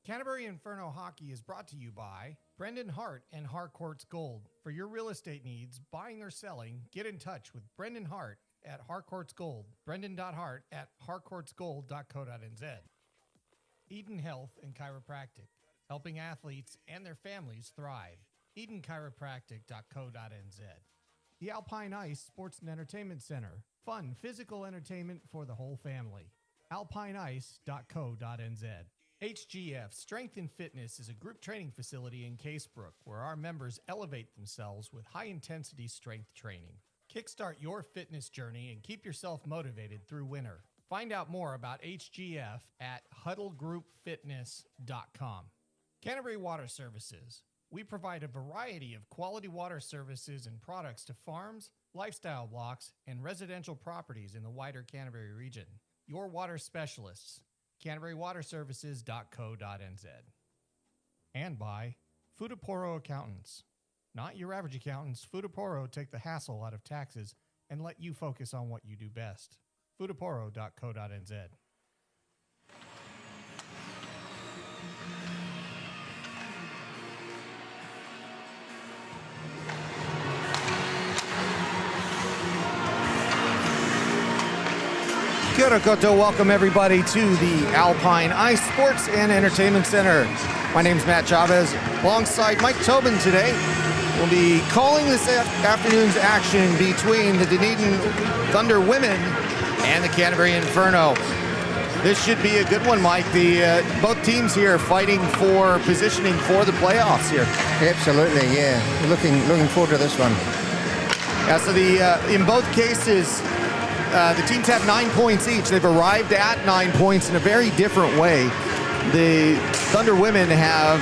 Canterbury Inferno Hockey is brought to you by Brendan Hart and Harcourt's Gold. For your real estate needs, buying or selling, get in touch with Brendan Hart at Harcourt's Gold. Brendan.hart@harcourtsgold.co.nz. Eden Health and Chiropractic, helping athletes and their families thrive. EdenChiropractic.co.nz. The Alpine Ice Sports and Entertainment Center, fun physical entertainment for the whole family. alpineice.co.nz. HGF Strength and Fitness is a group training facility in Casebrook where our members elevate themselves with high-intensity strength training. Kickstart your fitness journey and keep yourself motivated through winter. Find out more about HGF at huddlegroupfitness.com. Canterbury Water Services. We provide a variety of quality water services and products to farms, lifestyle blocks, and residential properties in the wider Canterbury region. Your water specialists. CanterburyWaterServices.co.nz. And by Futaporo Accountants. Not your average accountants, Futaporo take the hassle out of taxes and let you focus on what you do best. Futaporo.co.nz. Kia ora koutou. Welcome everybody to the Alpine Ice Sports and Entertainment Center. My name's Matt Chavez, alongside Mike Tobin today. We'll be calling this afternoon's action between the Dunedin Thunder women and the Canterbury Inferno. This should be a good one, Mike. Both teams here fighting for positioning for the playoffs here. Absolutely, yeah. Looking forward to this one. Yeah. So in both cases, the teams have 9 points each. They've arrived at 9 points in a very different way. The Thunder women have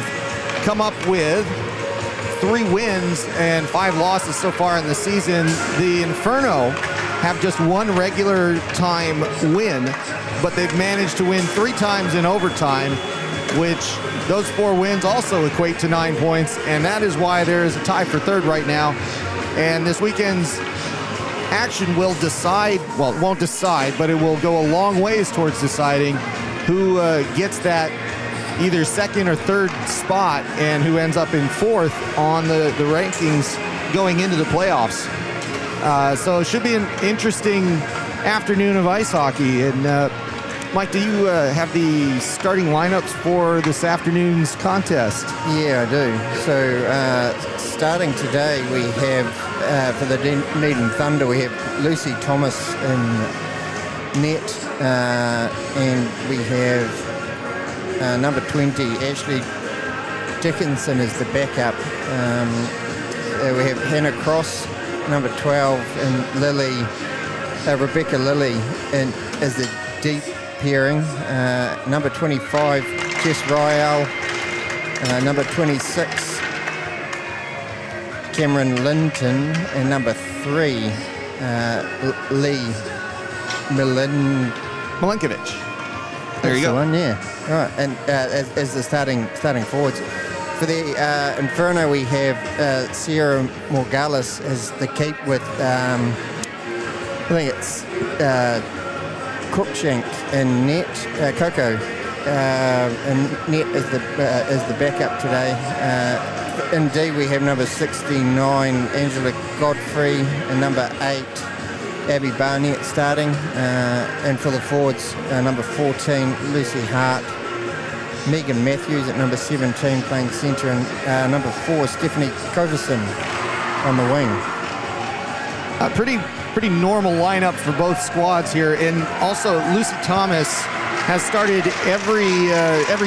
come up with 3 wins and 5 losses so far in the season. The Inferno have just 1 regular time win, but they've managed to win 3 times in overtime, which those 4 wins also equate to 9 points, and that is why there is a tie for third right now. And this weekend's action will decide, well, it won't decide, but it will go a long ways towards deciding who gets that either second or third spot and who ends up in fourth on the rankings going into the playoffs. So it should be an interesting afternoon of ice hockey. And Mike, do you have the starting lineups for this afternoon's contest? Yeah, I do. So starting today, we have for the Dunedin Thunder, we have Lucy Thomas in net, and we have number 20, Ashley Dickinson is the backup. We have Hannah Cross, number 12, and Rebecca Lilly as the deep pairing. Number 25, Jess Ryall. Number 26, Cameron Linton, and number 3, Lee Milinkovic. There you go. The one, yeah. All right, and as the starting forwards. For the Inferno, we have Sierra Morgales as the keep with, I think it's Cruikshank and net, Coco and net is the backup today. In D, we have number 69, Angela Godfrey, and number 8, Abby Barnett starting. And for the forwards, number 14, Lucy Hart. Megan Matthews at number 17 playing centre, and number 4, Stephanie Coverson on the wing. A pretty normal lineup for both squads here. And also Lucy Thomas has started every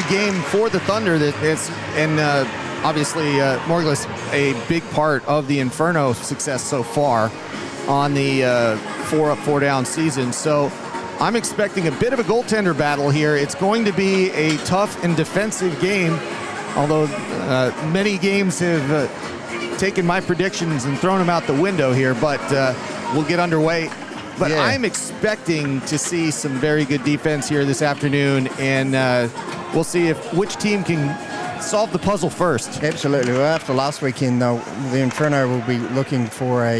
game for the Thunder. Obviously Morgales a big part of the Inferno success so far on the 4 up, 4 down season. So I'm expecting a bit of a goaltender battle here. It's going to be a tough and defensive game, although many games have taken my predictions and thrown them out the window here, but we'll get underway. But yeah. I'm expecting to see some very good defense here this afternoon, and we'll see which team can solve the puzzle first. Absolutely. Well, after last weekend, though, the Inferno will be looking for a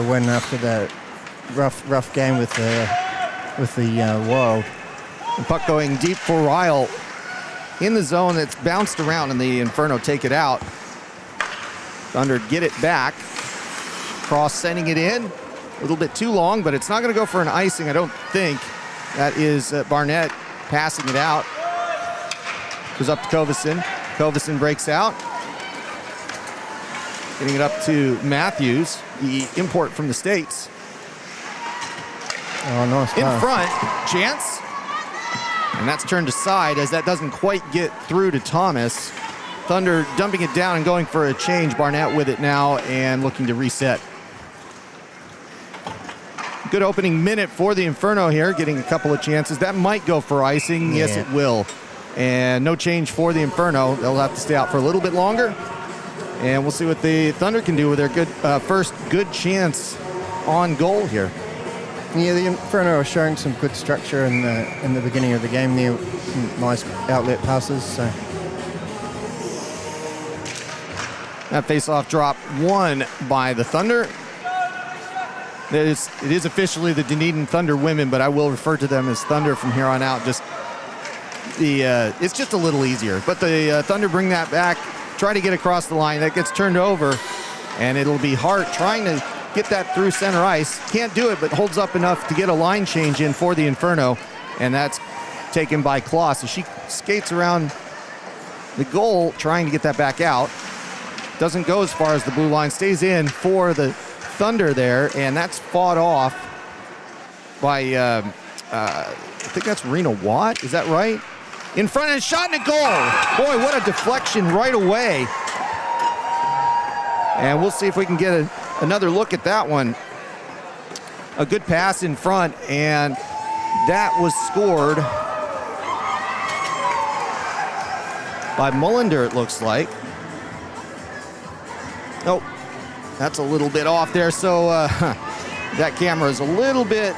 win after the rough game with the Wild. The puck going deep for Ryle. in the zone that's bounced around, and the Inferno take it out. Thunder get it back. Cross sending it in. A little bit too long, but it's not going to go for an icing, I don't think. That is Barnett passing it out. Goes up to Covison. Covison breaks out. Getting it up to Matthews, the import from the States. Oh, nice In pass. front, Chance. And that's turned aside as that doesn't quite get through to Thomas. Thunder dumping it down and going for a change. Barnett with it now and looking to reset. Good opening minute for the Inferno here, getting a couple of chances. That might go for icing. Yes, Yeah. it will. And no change for the Inferno. They'll have to stay out for a little bit longer. And we'll see what the Thunder can do with their good first good chance on goal here. Yeah, the Inferno are showing some good structure in the beginning of the game there. Some nice outlet passes. So. That face-off drop won by the Thunder. It is officially the Dunedin Thunder women, but I will refer to them as Thunder from here on out. It's just a little easier. But the Thunder bring that back, try to get across the line. That gets turned over, and it'll be Hart trying to get that through center ice. Can't do it, but holds up enough to get a line change in for the Inferno, and that's taken by Kloss as she skates around the goal trying to get that back out. Doesn't go as far as the blue line, stays in for the Thunder there, and that's fought off by, I think that's Rena Watt, is that right? In front and shot and a goal. Boy, what a deflection right away. And we'll see if we can get another look at that one. A good pass in front, and that was scored by Mullender, it looks like. Oh, that's a little bit off there, so that camera is a little bit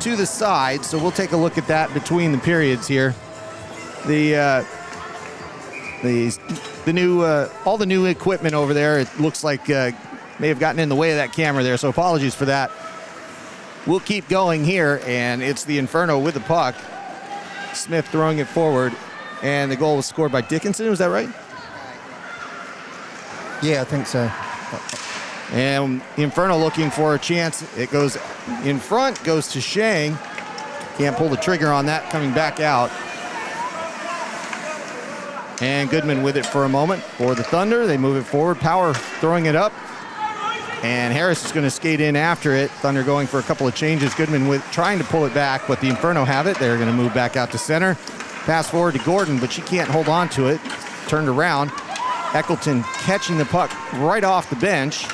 to the side, so we'll take a look at that between the periods here. The new all the new equipment over there, it looks like may have gotten in the way of that camera there, so apologies for that. We'll keep going here, and it's the Inferno with the puck. Smith throwing it forward, and the goal was scored by Dickinson, was that right? Yeah, I think so. And Inferno looking for a chance. It goes in front, goes to Shang. Can't pull the trigger on that, coming back out. And Goodman with it for a moment for the Thunder. They move it forward. Power throwing it up. And Harris is going to skate in after it. Thunder going for a couple of changes. Goodman with trying to pull it back, but the Inferno have it. They're going to move back out to center. Pass forward to Gordon, but she can't hold on to it. Turned around. Eccleton catching the puck right off the bench.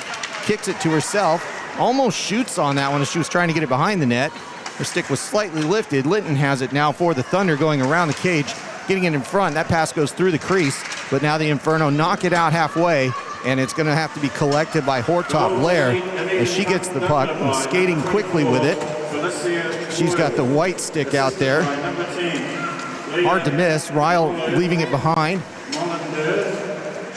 Kicks it to herself. Almost shoots on that one as she was trying to get it behind the net. Her stick was slightly lifted. Linton has it now for the Thunder going around the cage, getting it in front. That pass goes through the crease, but now the Inferno knock it out halfway, and it's going to have to be collected by Hortop Blair as she gets the puck and skating quickly with it. She's got the white stick out there. Hard to miss. Ryle leaving it behind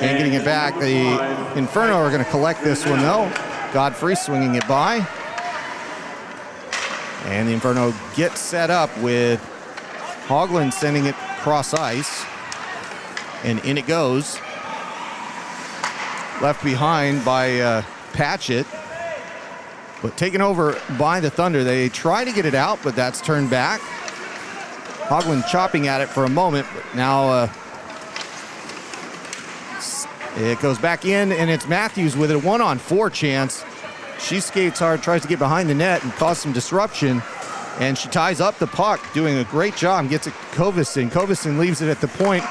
and getting it back. The Inferno are going to collect this one, though. Godfrey swinging it by. And the Inferno gets set up with Hoagland sending it cross ice. And in it goes. Left behind by Patchett. But taken over by the Thunder. They try to get it out, but that's turned back. Hoagland chopping at it for a moment, but now it goes back in, and it's Matthews with it, a 1-on-4 chance. She skates hard, tries to get behind the net and cause some disruption, and she ties up the puck, doing a great job, gets it Covison. Covison leaves it at the point.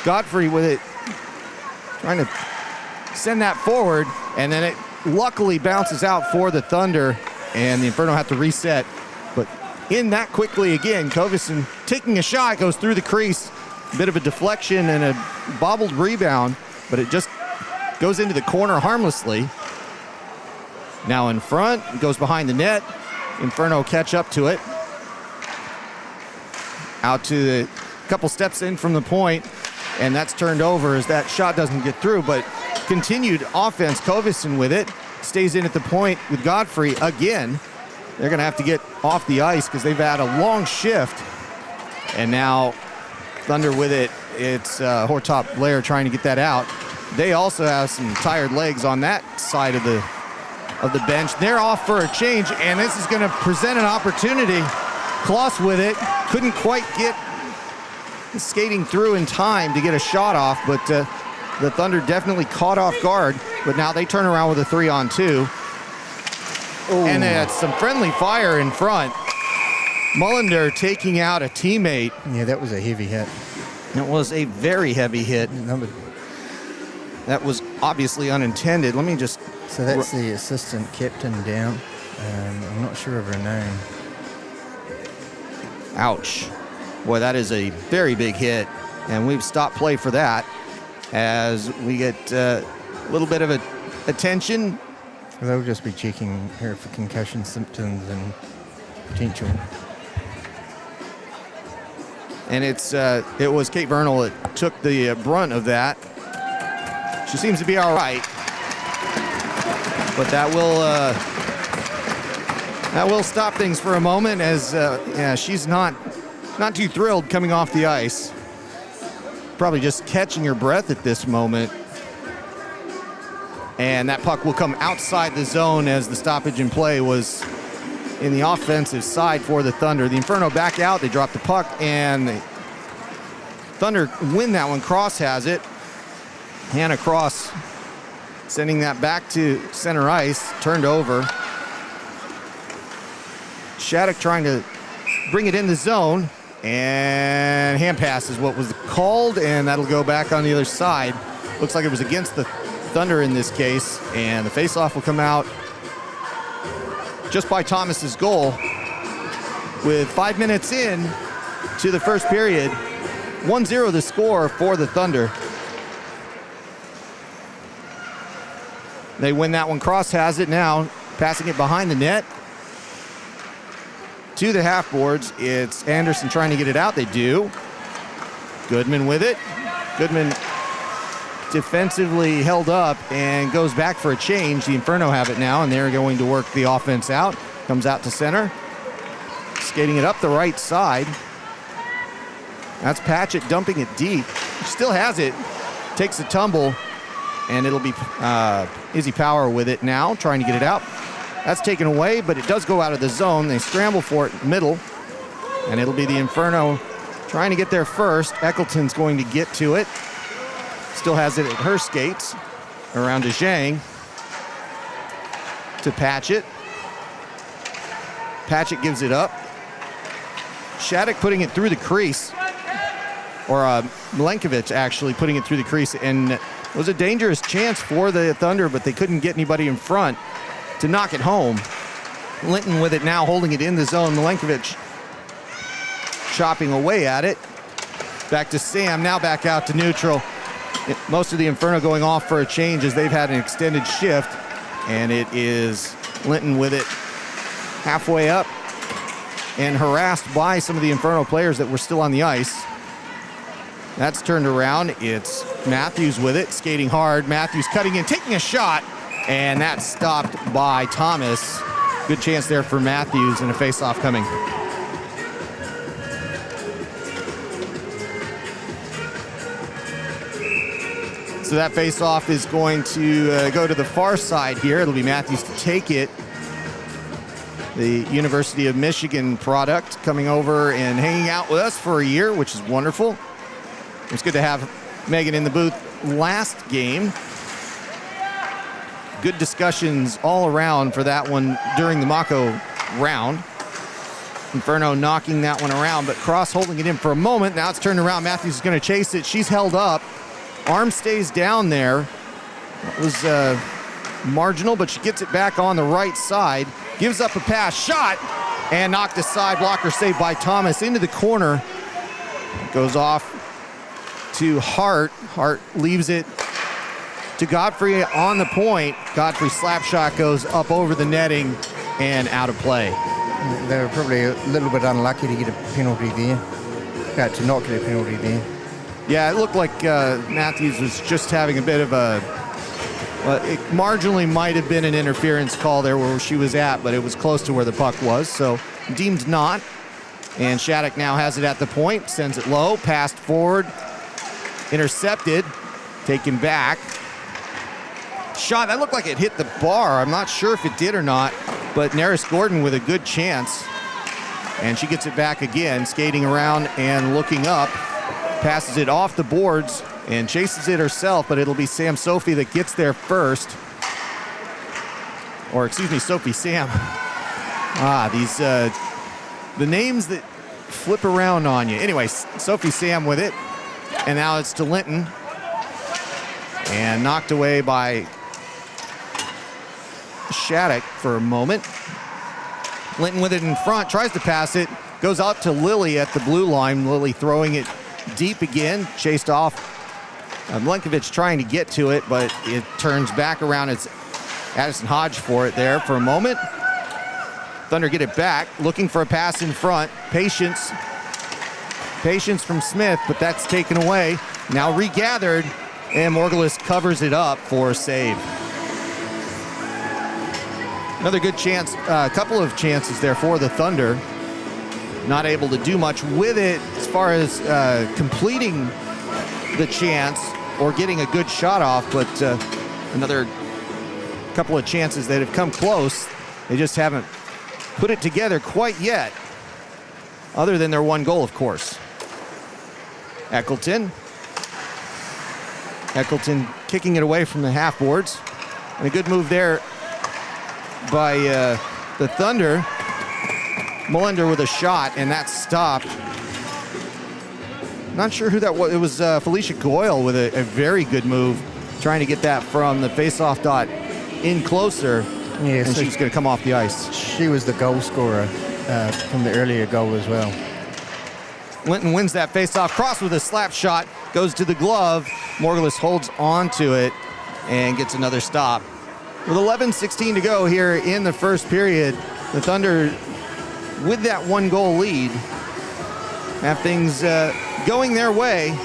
Godfrey with it, trying to send that forward, and then it luckily bounces out for the Thunder, and the Inferno have to reset. But in that quickly again, Covison taking a shot, goes through the crease. A bit of a deflection and a bobbled rebound, but it just goes into the corner harmlessly. Now in front, goes behind the net. Inferno catch up to it. Out to the couple steps in from the point, and that's turned over as that shot doesn't get through, but continued offense. Covison with it, stays in at the point with Godfrey again. They're going to have to get off the ice because they've had a long shift. And now Thunder with it. It's Hortop Blair trying to get that out. They also have some tired legs on that side of the bench. They're off for a change, and this is going to present an opportunity. Kloss with it. Couldn't quite get skating through in time to get a shot off, but the Thunder definitely caught off guard. But now they turn around with a 3-on-2. And it's some friendly fire in front. Mullender taking out a teammate. Yeah, that was a heavy hit. It was a very heavy hit. That was obviously unintended. Let me just... So that's the assistant captain down. I'm not sure of her name. Ouch. Boy, that is a very big hit. And we've stopped play for that as we get a little bit of attention. They'll just be checking her for concussion symptoms and potential. And it was Kate Vernal that took the brunt of that. She seems to be all right. But that will stop things for a moment as she's not too thrilled coming off the ice. Probably just catching her breath at this moment. And that puck will come outside the zone as the stoppage in play was in the offensive side for the Thunder. The Inferno back out, they drop the puck, and the Thunder win that one. Cross has it. Hannah Cross sending that back to center ice, turned over. Shattuck trying to bring it in the zone, and hand pass is what was called, and that'll go back on the other side. Looks like it was against the Thunder in this case, and the faceoff will come out just by Thomas's goal. With 5 minutes in to the first period, 1-0 the score for the Thunder. They win that one. Cross has it now, passing it behind the net to the half boards. It's Anderson trying to get it out. They do. Goodman with it. Goodman defensively held up and goes back for a change. The Inferno have it now, and they're going to work the offense out. Comes out to center. Skating it up the right side. That's Patchett dumping it deep. Still has it. Takes a tumble, and it'll be Izzy Power with it now, trying to get it out. That's taken away, but it does go out of the zone. They scramble for it in the middle, and it'll be the Inferno trying to get there first. Eccleton's going to get to it. Still has it at her skates. Around to Zhang. To Patchett. Patchett gives it up. Shattuck putting it through the crease. Or Milenkovic actually putting it through the crease. And it was a dangerous chance for the Thunder, but they couldn't get anybody in front to knock it home. Linton with it now, holding it in the zone. Milenkovic chopping away at it. Back to Sam, now back out to neutral. Most of the Inferno going off for a change as they've had an extended shift. And it is Linton with it halfway up and harassed by some of the Inferno players that were still on the ice. That's turned around. It's Matthews with it, skating hard. Matthews cutting in, taking a shot, and that's stopped by Thomas. Good chance there for Matthews and a face-off coming. So that face-off is going to go to the far side here. It'll be Matthews to take it. The University of Michigan product coming over and hanging out with us for a year, which is wonderful. It's good to have Megan in the booth last game. Good discussions all around for that one during the Mako round. Inferno knocking that one around, but Cross holding it in for a moment. Now it's turned around. Matthews is going to chase it. She's held up. Arm stays down there. It was marginal, but she gets it back on the right side. Gives up a pass, shot, and knocked aside. Blocker saved by Thomas into the corner. Goes off to Hart. Hart leaves it to Godfrey on the point. Godfrey slap shot goes up over the netting and out of play. They were probably a little bit unlucky to get a penalty there. To not get a penalty there. Yeah, it looked like Matthews was just having a bit of a, it marginally might have been an interference call there where she was at, but it was close to where the puck was, so deemed not. And Shattuck now has it at the point, sends it low, passed forward, intercepted, taken back. Shot, that looked like it hit the bar. I'm not sure if it did or not, but Neris Gordon with a good chance. And she gets it back again, skating around and looking up, passes it off the boards and chases it herself, but it'll be Sam Sophie that gets there first. Or excuse me, Sophie Sam. The names that flip around on you. Anyway, Sophie Sam with it. And now it's to Linton. And knocked away by Shattuck for a moment. Linton with it in front, tries to pass it, goes out to Lily at the blue line. Lily throwing it deep again, chased off. Mlenkovic trying to get to it, but it turns back around. It's Addison Hodge for it there for a moment. Thunder get it back, looking for a pass in front. Patience from Smith, but that's taken away. Now regathered, and Morgulis covers it up for a save. Another good chance, a couple of chances there for the Thunder. Not able to do much with it as far as completing the chance or getting a good shot off, but another couple of chances that have come close. They just haven't put it together quite yet, other than their one goal, of course. Eccleton kicking it away from the half boards. And a good move there by the Thunder. Mullender with a shot, and that stopped. Not sure who that was. It was Felicia Goyle with a very good move, trying to get that from the face-off dot in closer. Yeah, and so she's going to come off the ice. She was the goal scorer from the earlier goal as well. Linton wins that face-off, cross with a slap shot, goes to the glove. Morgulis holds on to it and gets another stop. With 11:16 to go here in the first period, the Thunder, with that one goal lead, have things going their way.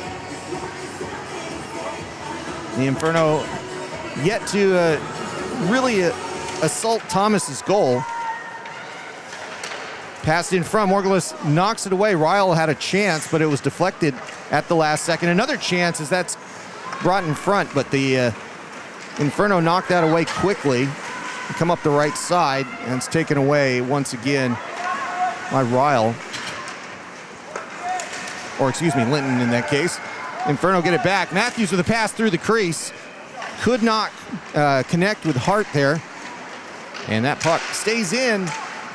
The Inferno yet to really assault Thomas's goal. Passed in front, Morgulis knocks it away. Ryle had a chance, but it was deflected at the last second. Another chance as that's brought in front, but the Inferno knocked that away quickly. Come up the right side, and it's taken away once again by Ryle. Or excuse me, Linton in that case. Inferno get it back. Matthews with a pass through the crease. Could not connect with Hart there. And that puck stays in,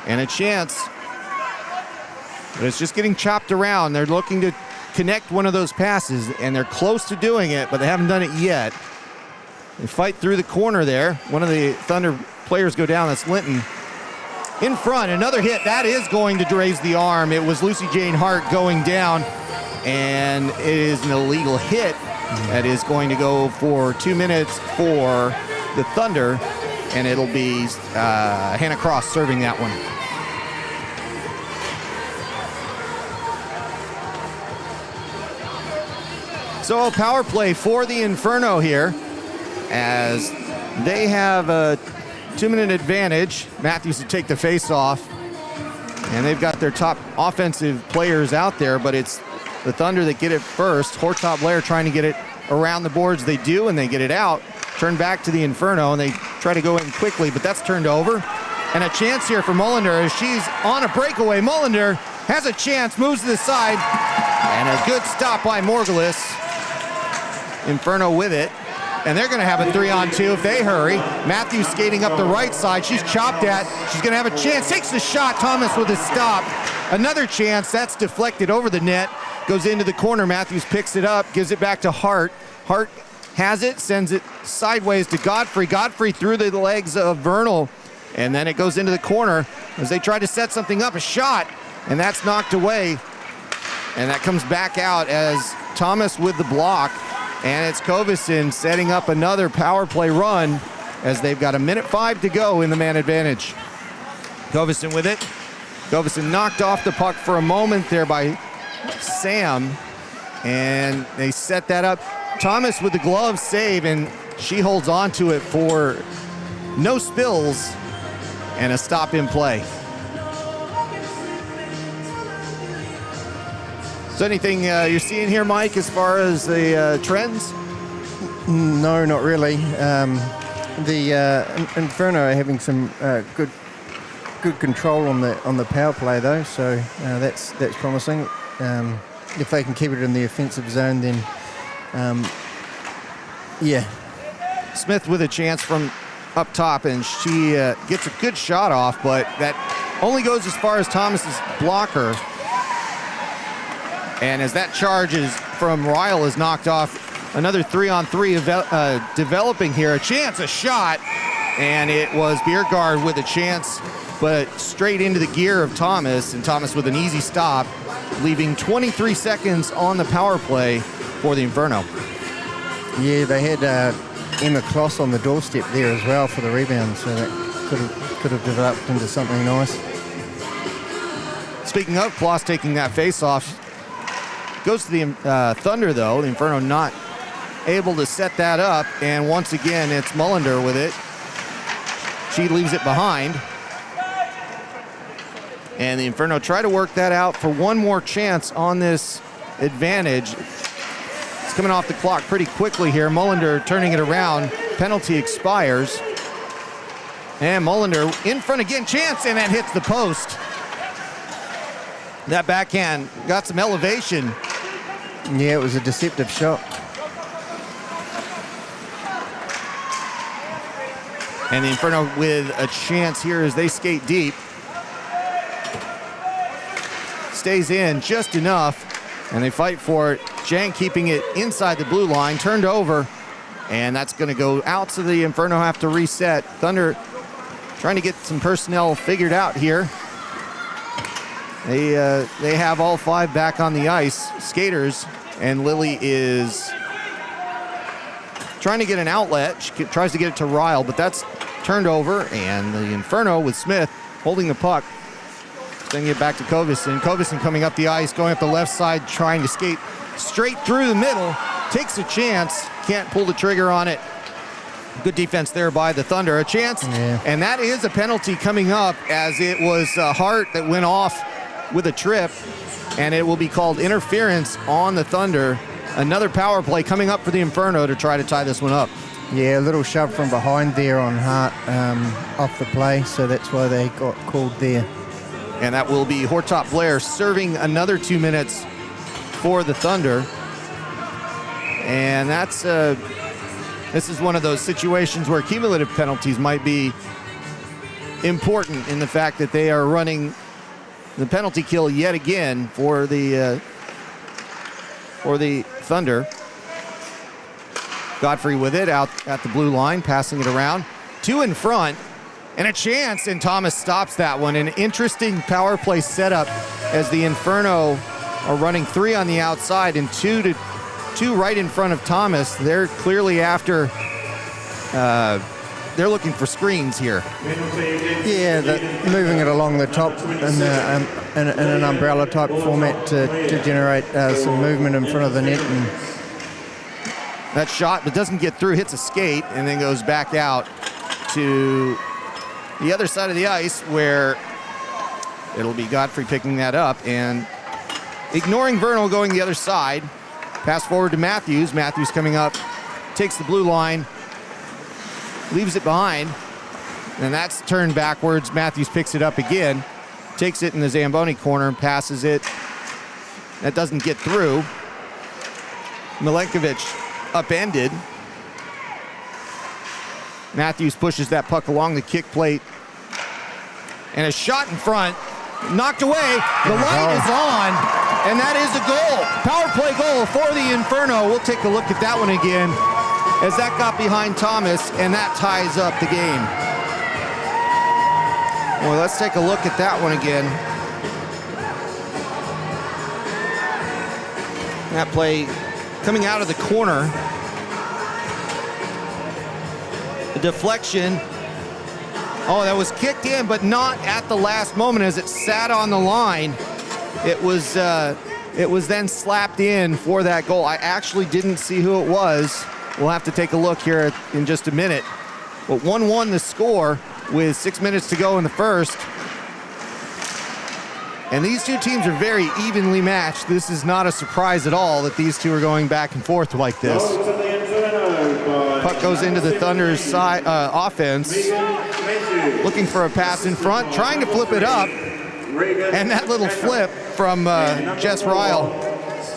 and a chance. But it's just getting chopped around. They're looking to connect one of those passes, and they're close to doing it, but they haven't done it yet. They fight through the corner there. One of the Thunder players go down. That's Linton. In front, another hit. That is going to raise the arm. It was Lucy Jane Hart going down, and it is an illegal hit. That is going to go for 2 minutes for the Thunder, and it'll be Hannah Cross serving that one. So a power play for the Inferno here, as they have a 2-minute advantage. Matthews to take the face off, and they've got their top offensive players out there, but it's the Thunder that get it first. Hortop Blair trying to get it around the boards. They do, and they get it out. Turn back to the Inferno, and they try to go in quickly, but that's turned over. And a chance here for Mullender as she's on a breakaway. Mullender has a chance, moves to the side, and a good stop by Morgulis. Inferno with it, and they're going to have a 3-on-2 if they hurry. Matthews skating up the right side. She's chopped at. She's going to have a chance. Takes the shot. Thomas with a stop. Another chance. That's deflected over the net. Goes into the corner. Matthews picks it up, gives it back to Hart. Hart has it, sends it sideways to Godfrey. Godfrey through the legs of Vernal, and then it goes into the corner as they try to set something up. A shot, and that's knocked away. And that comes back out as Thomas with the block. And it's Kovison setting up another power play run as they've got 1:05 to go in the man advantage. Kovison with it. Kovison knocked off the puck for a moment there by Sam, and they set that up. Thomas with the glove save, and she holds on to it for no spills and a stop in play. Is there anything you're seeing here, Mike, as far as the trends? No, not really. The Inferno are having some good control on the power play though, so that's promising. If they can keep it in the offensive zone, then yeah. Smith with a chance from up top, and she gets a good shot off, but that only goes as far as Thomas's blocker. And as that charge from Ryle is knocked off, another 3-on-3 developing here. A chance, a shot, and it was Biergaard with a chance, but straight into the gear of Thomas, and Thomas with an easy stop, leaving 23 seconds on the power play for the Inferno. Yeah, they had Emma Kloss on the doorstep there as well for the rebound, so that could have developed into something nice. Speaking of Kloss taking that face-off, goes to the Thunder, though. The Inferno not able to set that up, and once again, it's Mullender with it. She leaves it behind. And the Inferno try to work that out for one more chance on this advantage. It's coming off the clock pretty quickly here. Mullender turning it around. Penalty expires. And Mullender in front again. Chance, and that hits the post. That backhand got some elevation. Yeah, it was a deceptive shot. And the Inferno with a chance here as they skate deep. Stays in just enough, and they fight for it. Jang keeping it inside the blue line, turned over, and that's going to go out, so the Inferno have to reset. Thunder trying to get some personnel figured out here. They have all 5 back on the ice, skaters, and Lily is trying to get an outlet. She tries to get it to Ryle, but that's turned over, and the Inferno with Smith holding the puck, sending it back to Kovison. Kovison coming up the ice, going up the left side, trying to skate straight through the middle. Takes a chance, can't pull the trigger on it. Good defense there by the Thunder. A chance, and that is a penalty coming up, as it was Hart that went off with a trip, and it will be called interference on the Thunder. Another power play coming up for the Inferno to try to tie this one up. Yeah, a little shove from behind there on Hart off the play, so that's why they got called there. And that will be Hortop Blair serving another 2 minutes for the Thunder. And that's this is one of those situations where cumulative penalties might be important in the fact that they are running the penalty kill yet again for the Thunder. Godfrey with it out at the blue line, passing it around. 2 in front, and a chance, and Thomas stops that one. An interesting power play setup as the Inferno are running 3 on the outside and 2 right in front of Thomas. They're clearly after, they're looking for screens here. Yeah, moving it along the top in an umbrella type format to generate some movement in front of the net. And that shot, but doesn't get through, hits a skate, and then goes back out to the other side of the ice, where it'll be Godfrey picking that up and ignoring Vernal, going the other side. Pass forward to Matthews. Matthews coming up, takes the blue line, leaves it behind, and that's turned backwards. Matthews picks it up again, takes it in the Zamboni corner, passes it. That doesn't get through. Milenkovic upended. Matthews pushes that puck along the kick plate, and a shot in front, knocked away. The light is on, and that is a goal. Power play goal for the Inferno. We'll take a look at that one again, as that got behind Thomas, and that ties up the game. Well, let's take a look at that one again. That play coming out of the corner. The deflection. Oh, that was kicked in, but not at the last moment as it sat on the line. It was then slapped in for that goal. I actually didn't see who it was. We'll have to take a look here in just a minute. But 1-1 the score with 6 minutes to go in the first. And these two teams are very evenly matched. This is not a surprise at all that these two are going back and forth like this. Puck goes into the Thunder's side offense, looking for a pass in front, trying to flip it up. And that little flip from Jess Ryle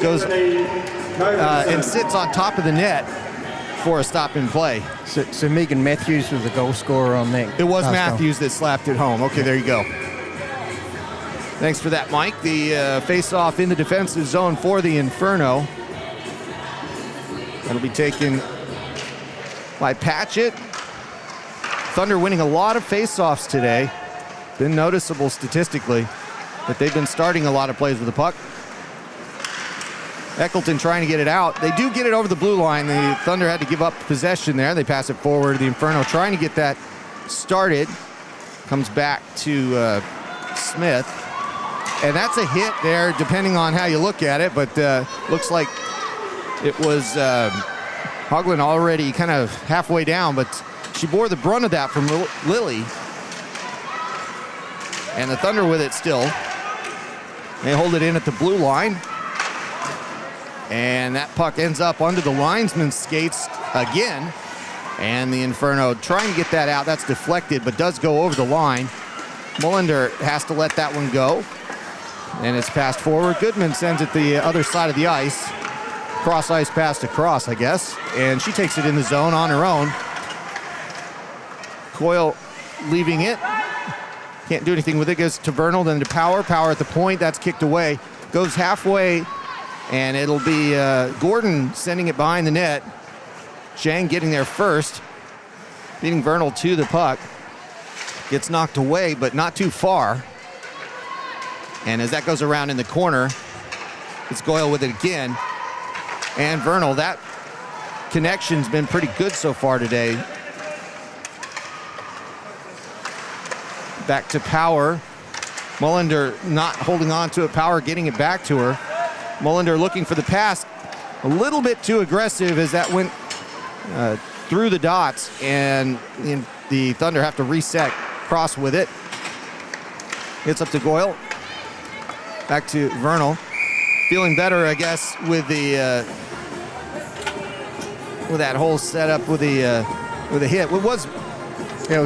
goes and sits on top of the net for a stop in play. So Megan Matthews was the goal scorer on that. It was last Matthews that slapped it home. Okay, there you go. Thanks for that, Mike. The face-off in the defensive zone for the Inferno. That'll be taken by Patchett. Thunder winning a lot of face-offs today. Been noticeable statistically that they've been starting a lot of plays with the puck. Eccleton trying to get it out. They do get it over the blue line. The Thunder had to give up possession there. They pass it forward. The Inferno trying to get that started. Comes back to Smith. And that's a hit there, depending on how you look at it, but looks like it was Hoagland already kind of halfway down, but she bore the brunt of that from Lily. And the Thunder with it still. They hold it in at the blue line. And that puck ends up under the linesman's skates again. And the Inferno trying to get that out. That's deflected, but does go over the line. Mullender has to let that one go. And it's passed forward. Goodman sends it the other side of the ice. Cross ice pass to Cross, I guess. And she takes it in the zone on her own. Coyle leaving it. Can't do anything with it. Goes to Vernal, then to Power. Power at the point. That's kicked away. Goes halfway, and it'll be Gordon sending it behind the net. Zhang getting there first. Beating Vernal to the puck. Gets knocked away, but not too far. And as that goes around in the corner, it's Goyle with it again. And Vernal, that connection's been pretty good so far today. Back to Power. Mullender not holding on to it. Power getting it back to her. Mullender looking for the pass. A little bit too aggressive as that went through the dots. And the Thunder have to reset. Cross with it. Gets up to Goyle. Back to Vernal. Feeling better, I guess, with the with that whole setup with the hit. It was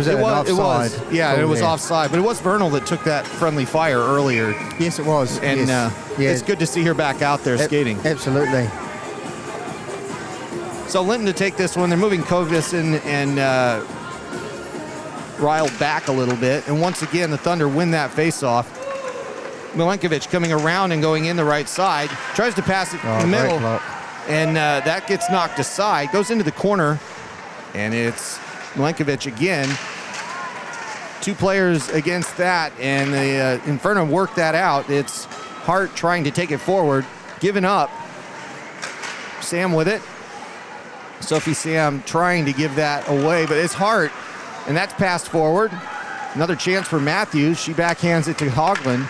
offside. It was offside, but it was Vernal that took that friendly fire earlier. Yes, it was. And it's good to see her back out there skating. Absolutely. So Linton to take this one. They're moving Kovison and Ryle back a little bit, and once again the Thunder win that face-off. Milenkovic coming around and going in the right side. Tries to pass it in the middle. And that gets knocked aside. Goes into the corner. And it's Milenkovic again. Two players against that. And the Inferno worked that out. It's Hart trying to take it forward. Giving up. Sam with it. Sophie Sam trying to give that away. But it's Hart. And that's passed forward. Another chance for Matthews. She backhands it to Hoagland.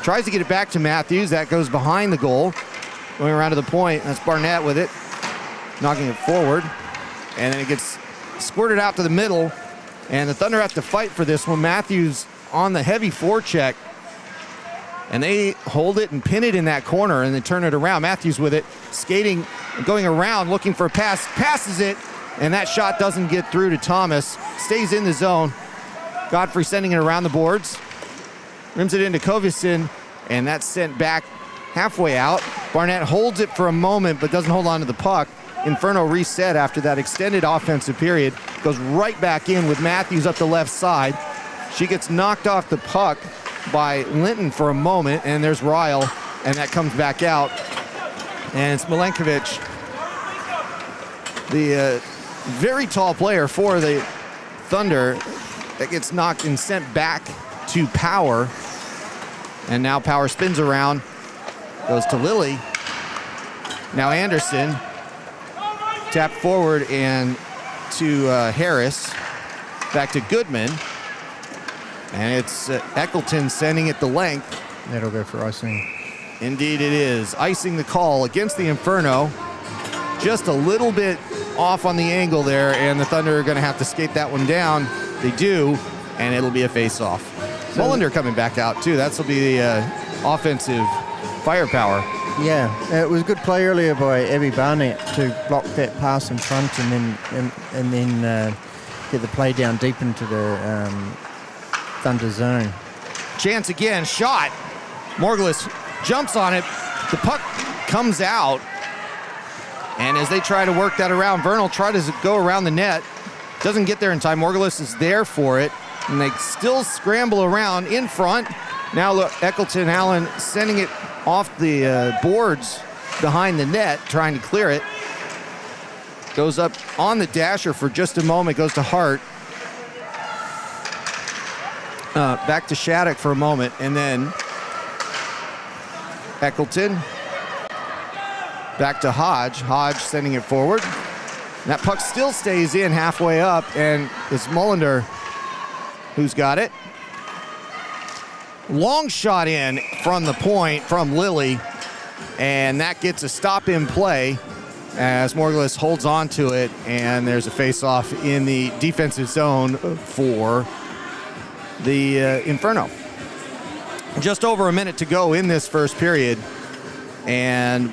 Tries to get it back to Matthews. That goes behind the goal. Going around to the point. That's Barnett with it. Knocking it forward. And then it gets squirted out to the middle. And the Thunder have to fight for this one. Matthews on the heavy forecheck. And they hold it and pin it in that corner and then turn it around. Matthews with it. Skating, going around, looking for a pass. Passes it. And that shot doesn't get through to Thomas. Stays in the zone. Godfrey sending it around the boards. Rims it into Kovison, and that's sent back halfway out. Barnett holds it for a moment, but doesn't hold on to the puck. Inferno reset after that extended offensive period. Goes right back in with Matthews up the left side. She gets knocked off the puck by Linton for a moment, and there's Ryle, and that comes back out. And it's Milenkovic, the very tall player for the Thunder, that gets knocked and sent back to Power. And now Power spins around, goes to Lily. Now Anderson, tap forward and to Harris, back to Goodman. And it's Eccleton sending it the length. That'll go for icing. Indeed it is. Icing the call against the Inferno. Just a little bit off on the angle there, and the Thunder are going to have to skate that one down. They do, and it'll be a face-off. Mullender coming back out too. That'll be the offensive firepower. Yeah, it was a good play earlier by Abby Barnett to block that pass in front and then get the play down deep into the Thunder zone. Chance again, shot. Morgulus jumps on it. The puck comes out. And as they try to work that around, Vernal tries to go around the net. Doesn't get there in time. Morgulus is there for it. And they still scramble around in front. Now look, Eccleton Allen sending it off the boards behind the net, trying to clear it. Goes up on the dasher for just a moment, goes to Hart. Back to Shattuck for a moment, and then Eccleton. Back to Hodge. Hodge sending it forward. And that puck still stays in halfway up, and it's Mullender who's got it. Long shot in from the point from Lilly, and that gets a stop in play as Morgulus holds on to it, and there's a face-off in the defensive zone for the Inferno. Just over a minute to go in this first period, and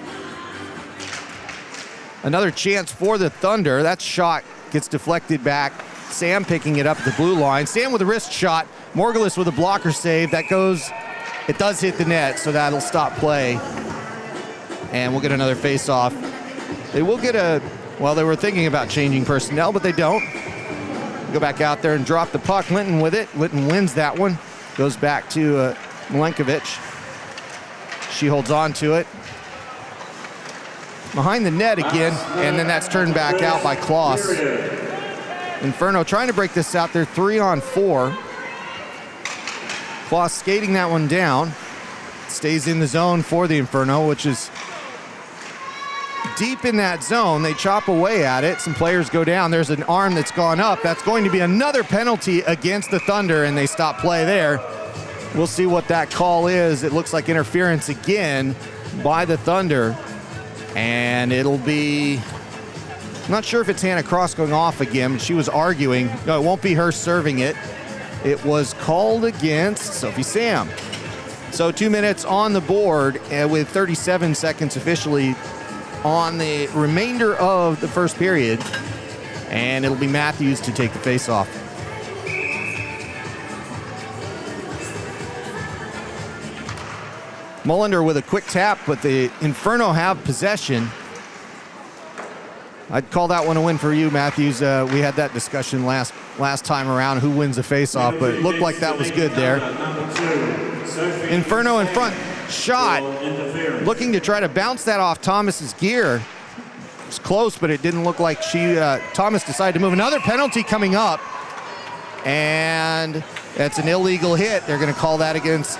another chance for the Thunder. That shot gets deflected back. Sam picking it up at the blue line. Sam with a wrist shot. Morgulus with a blocker save. That goes, it does hit the net, so that'll stop play. And we'll get another face-off. They will get well, they were thinking about changing personnel, but they don't. Go back out there and drop the puck. Linton with it. Linton wins that one. Goes back to Milenkovic. She holds on to it. Behind the net again, and then that's turned back out by Kloss. Inferno trying to break this out. They're 3-on-4. Kloss skating that one down. Stays in the zone for the Inferno, which is deep in that zone. They chop away at it. Some players go down. There's an arm that's gone up. That's going to be another penalty against the Thunder, and they stop play there. We'll see what that call is. It looks like interference again by the Thunder. And it'll be, I'm not sure if it's Hannah Cross going off again, but she was arguing. No, it won't be her serving it. It was called against Sophie Sam. So 2 minutes on the board with 37 seconds officially on the remainder of the first period. And it'll be Matthews to take the face-off. Mullender with a quick tap, but the Inferno have possession. I'd call that one a win for you, Matthews. We had that discussion last time around, who wins the face-off, but it looked like that was good there. Inferno in front, shot, looking to try to bounce that off Thomas's gear. It's close, but it didn't look like Thomas decided to move. Another penalty coming up, and that's an illegal hit. They're going to call that against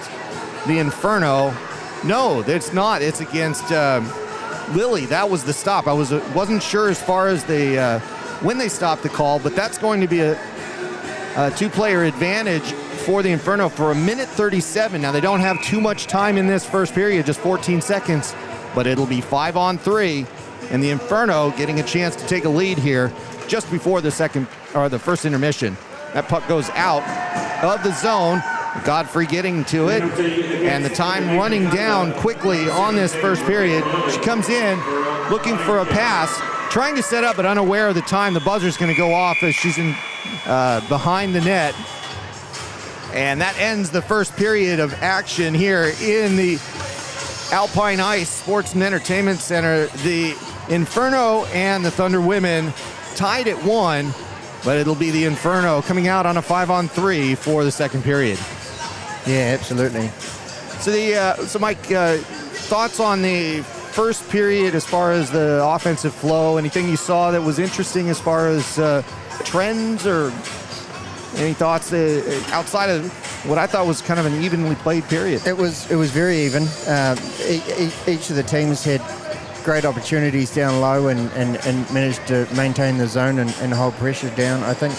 the Inferno. No, it's not. It's against Lilly. That was the stop. I wasn't sure as far as when they stopped the call, but that's going to be a two-player advantage for the Inferno for 1:37. Now, they don't have too much time in this first period, just 14 seconds, but it'll be 5-on-3, and the Inferno getting a chance to take a lead here just before the first intermission. That puck goes out of the zone. Godfrey getting to it, and the time running down quickly on this first period. She comes in looking for a pass, trying to set up, but unaware of the time. The buzzer's going to go off as she's in behind the net. And that ends the first period of action here in the Alpine Ice Sports and Entertainment Center. The Inferno and the Thunder women tied at 1, but it'll be the Inferno coming out on a 5-on-3 for the second period. Yeah, absolutely. So Mike, thoughts on the first period as far as the offensive flow? Anything you saw that was interesting as far as trends, or any thoughts outside of what I thought was kind of an evenly played period? It was very even. Each of the teams had great opportunities down low and managed to maintain the zone and hold pressure down. I think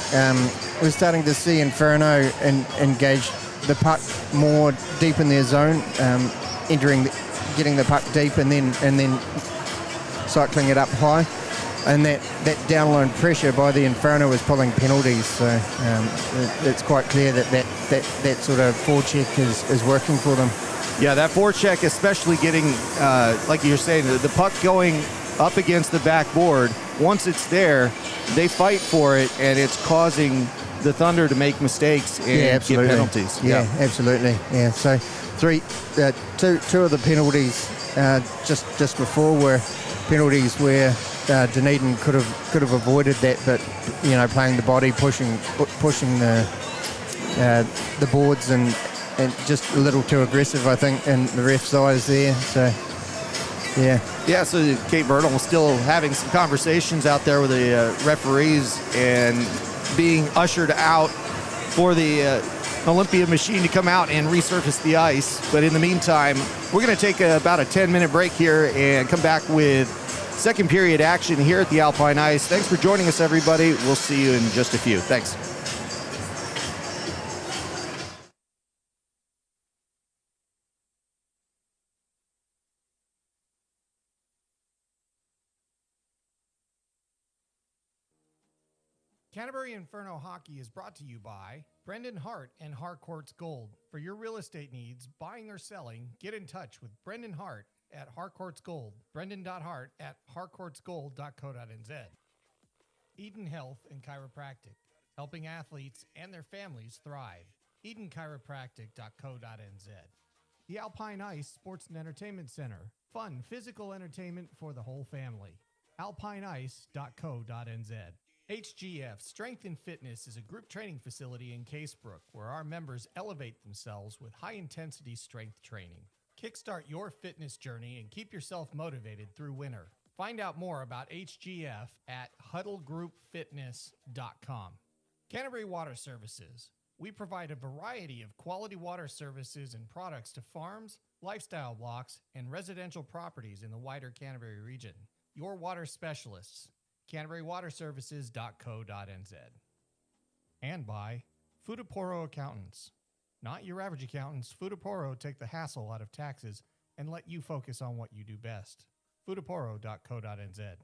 we're starting to see Inferno engage the puck more deep in their zone, getting the puck deep and then cycling it up high, and that download pressure by the Inferno is pulling penalties. So it's quite clear that that sort of forecheck is working for them. Yeah, that forecheck, especially getting, like you're saying, the puck going up against the backboard. Once it's there, they fight for it, and it's causing the Thunder to make mistakes and get penalties. Yeah, absolutely. Yeah, so two of the penalties just before were penalties where Dunedin could have avoided that, but playing the body, pushing the boards and just a little too aggressive, I think, in the ref's eyes there. So yeah, so Kate Bernal still having some conversations out there with the referees and being ushered out for the Olympia machine to come out and resurface the ice. But in the meantime, we're going to take about a 10-minute break here and come back with second period action here at the Alpine Ice. Thanks for joining us, everybody. We'll see you in just a few. Thanks. Canterbury Inferno Hockey is brought to you by Brendan Hart and Harcourt's Gold. For your real estate needs, buying or selling, get in touch with Brendan Hart at Harcourt's Gold. Brendan.hart@harcourtsgold.co.nz. Eden Health and Chiropractic, helping athletes and their families thrive. EdenChiropractic.co.nz. The Alpine Ice Sports and Entertainment Center, fun physical entertainment for the whole family. alpineice.co.nz. HGF Strength and Fitness is a group training facility in Casebrook where our members elevate themselves with high-intensity strength training. Kickstart your fitness journey and keep yourself motivated through winter. Find out more about HGF at huddlegroupfitness.com. Canterbury Water Services. We provide a variety of quality water services and products to farms, lifestyle blocks, and residential properties in the wider Canterbury region. Your water specialists. CanterburyWaterServices.co.nz. And by Futaporo Accountants. Not your average accountants, Futaporo take the hassle out of taxes and let you focus on what you do best. Futaporo.co.nz.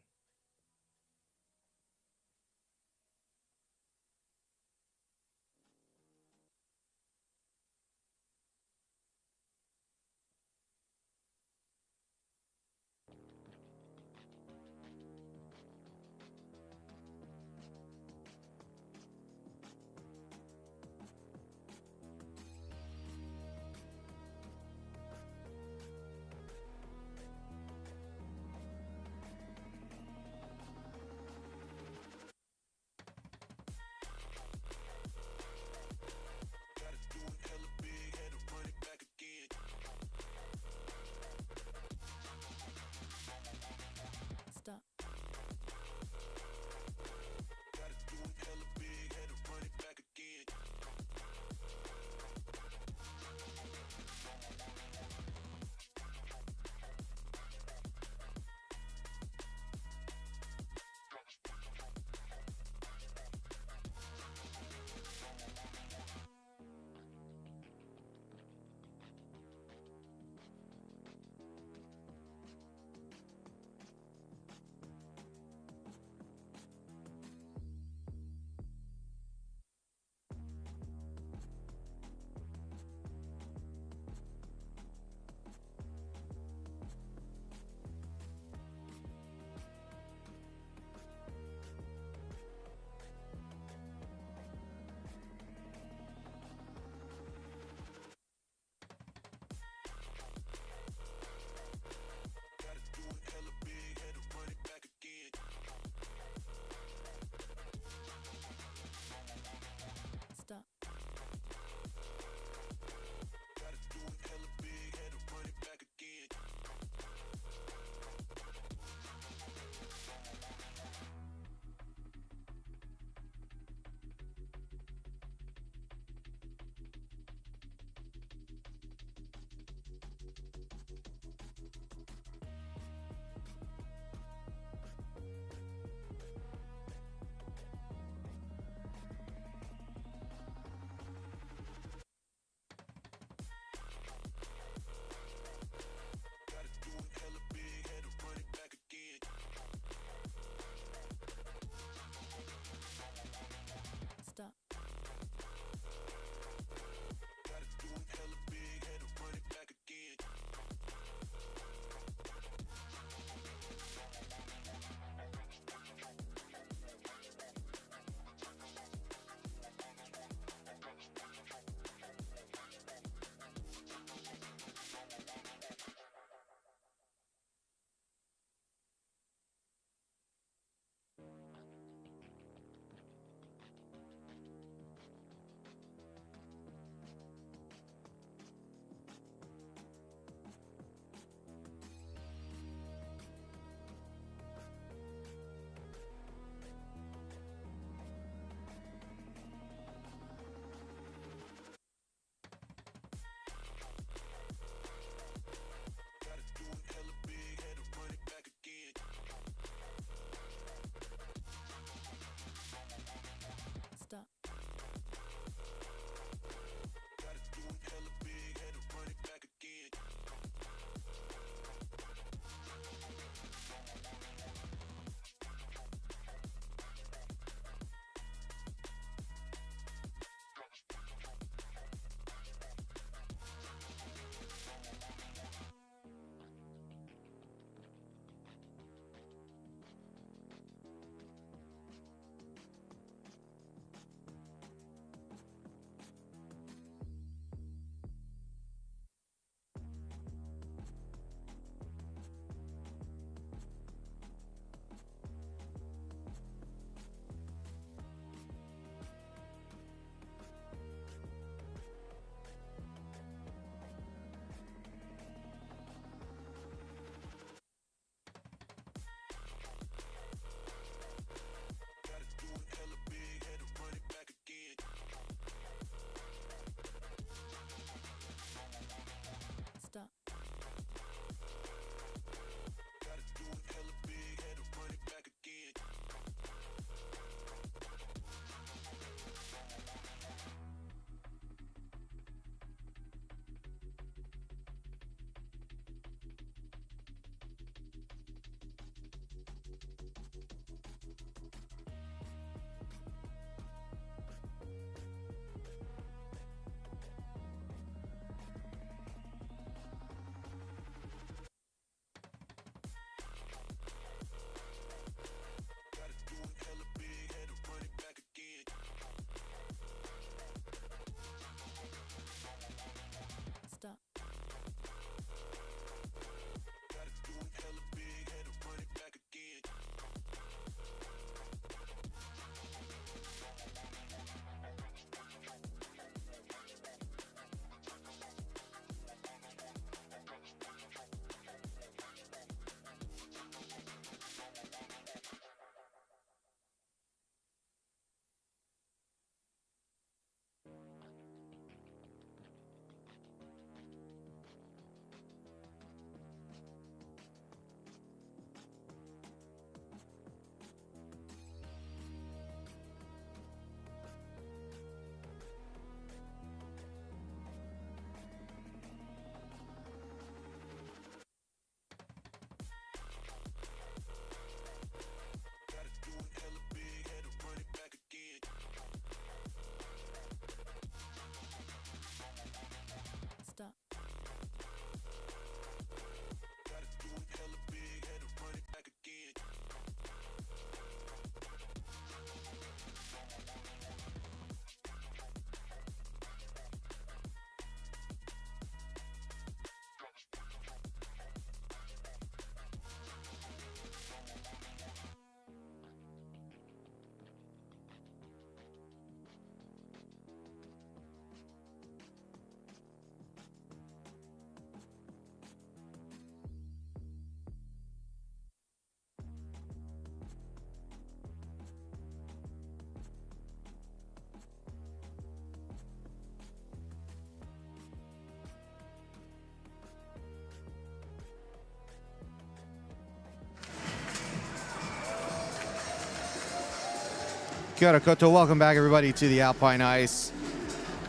Kia ora koutou. Welcome back, everybody, to the Alpine Ice.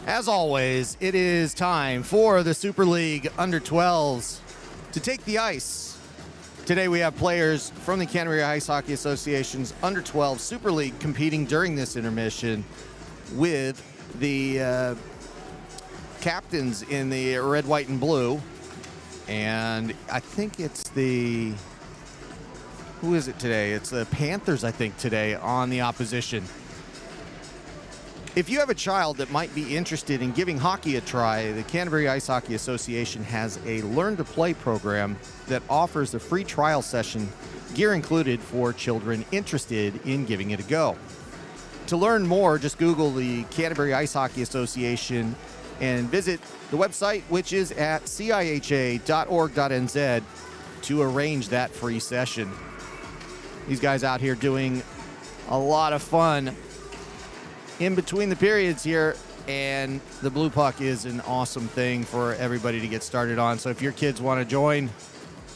As always, it is time for the Super League Under-12s to take the ice. Today we have players from the Canterbury Ice Hockey Association's Under-12 Super League competing during this intermission with the captains in the red, white, and blue. And I think it's the... Who is it today? It's the Panthers, I think, today on the opposition. If you have a child that might be interested in giving hockey a try, the Canterbury Ice Hockey Association has a Learn to Play program that offers a free trial session, gear included, for children interested in giving it a go. To learn more, just Google the Canterbury Ice Hockey Association and visit the website, which is at ciha.org.nz, to arrange that free session. These guys out here doing a lot of fun in between the periods here, and the blue puck is an awesome thing for everybody to get started on. So if your kids want to join,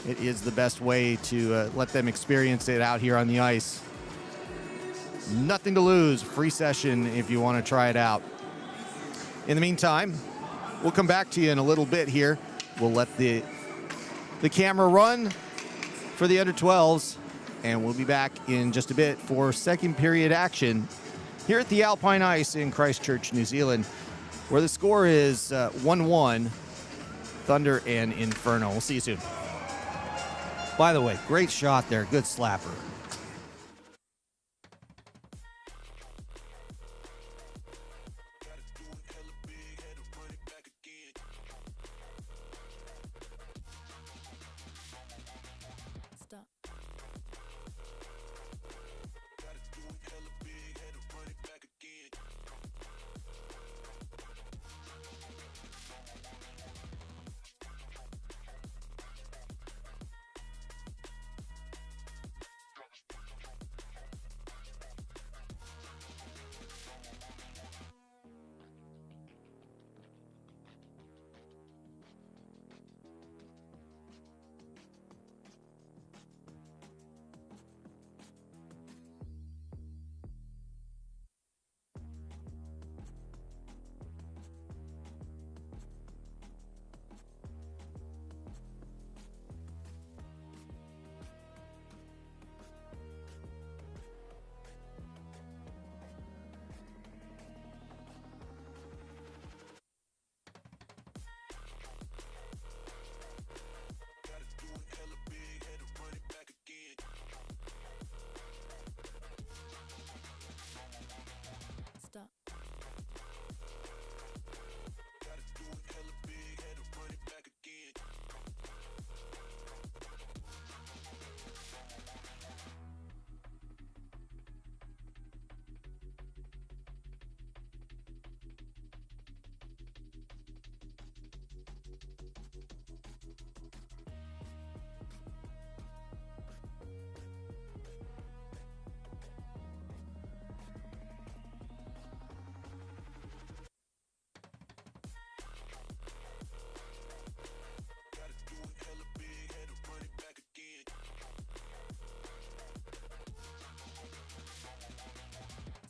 it is the best way to let them experience it out here on the ice. Nothing to lose. Free session if you want to try it out. In the meantime, we'll come back to you in a little bit here. We'll let the camera run for the under-12s, and we'll be back in just a bit for second period action here at the Alpine Ice in Christchurch, New Zealand, where the score is 1-1, Thunder and Inferno. We'll see you soon. By the way, great shot there. Good slapper. Stop. Stop.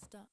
Stop.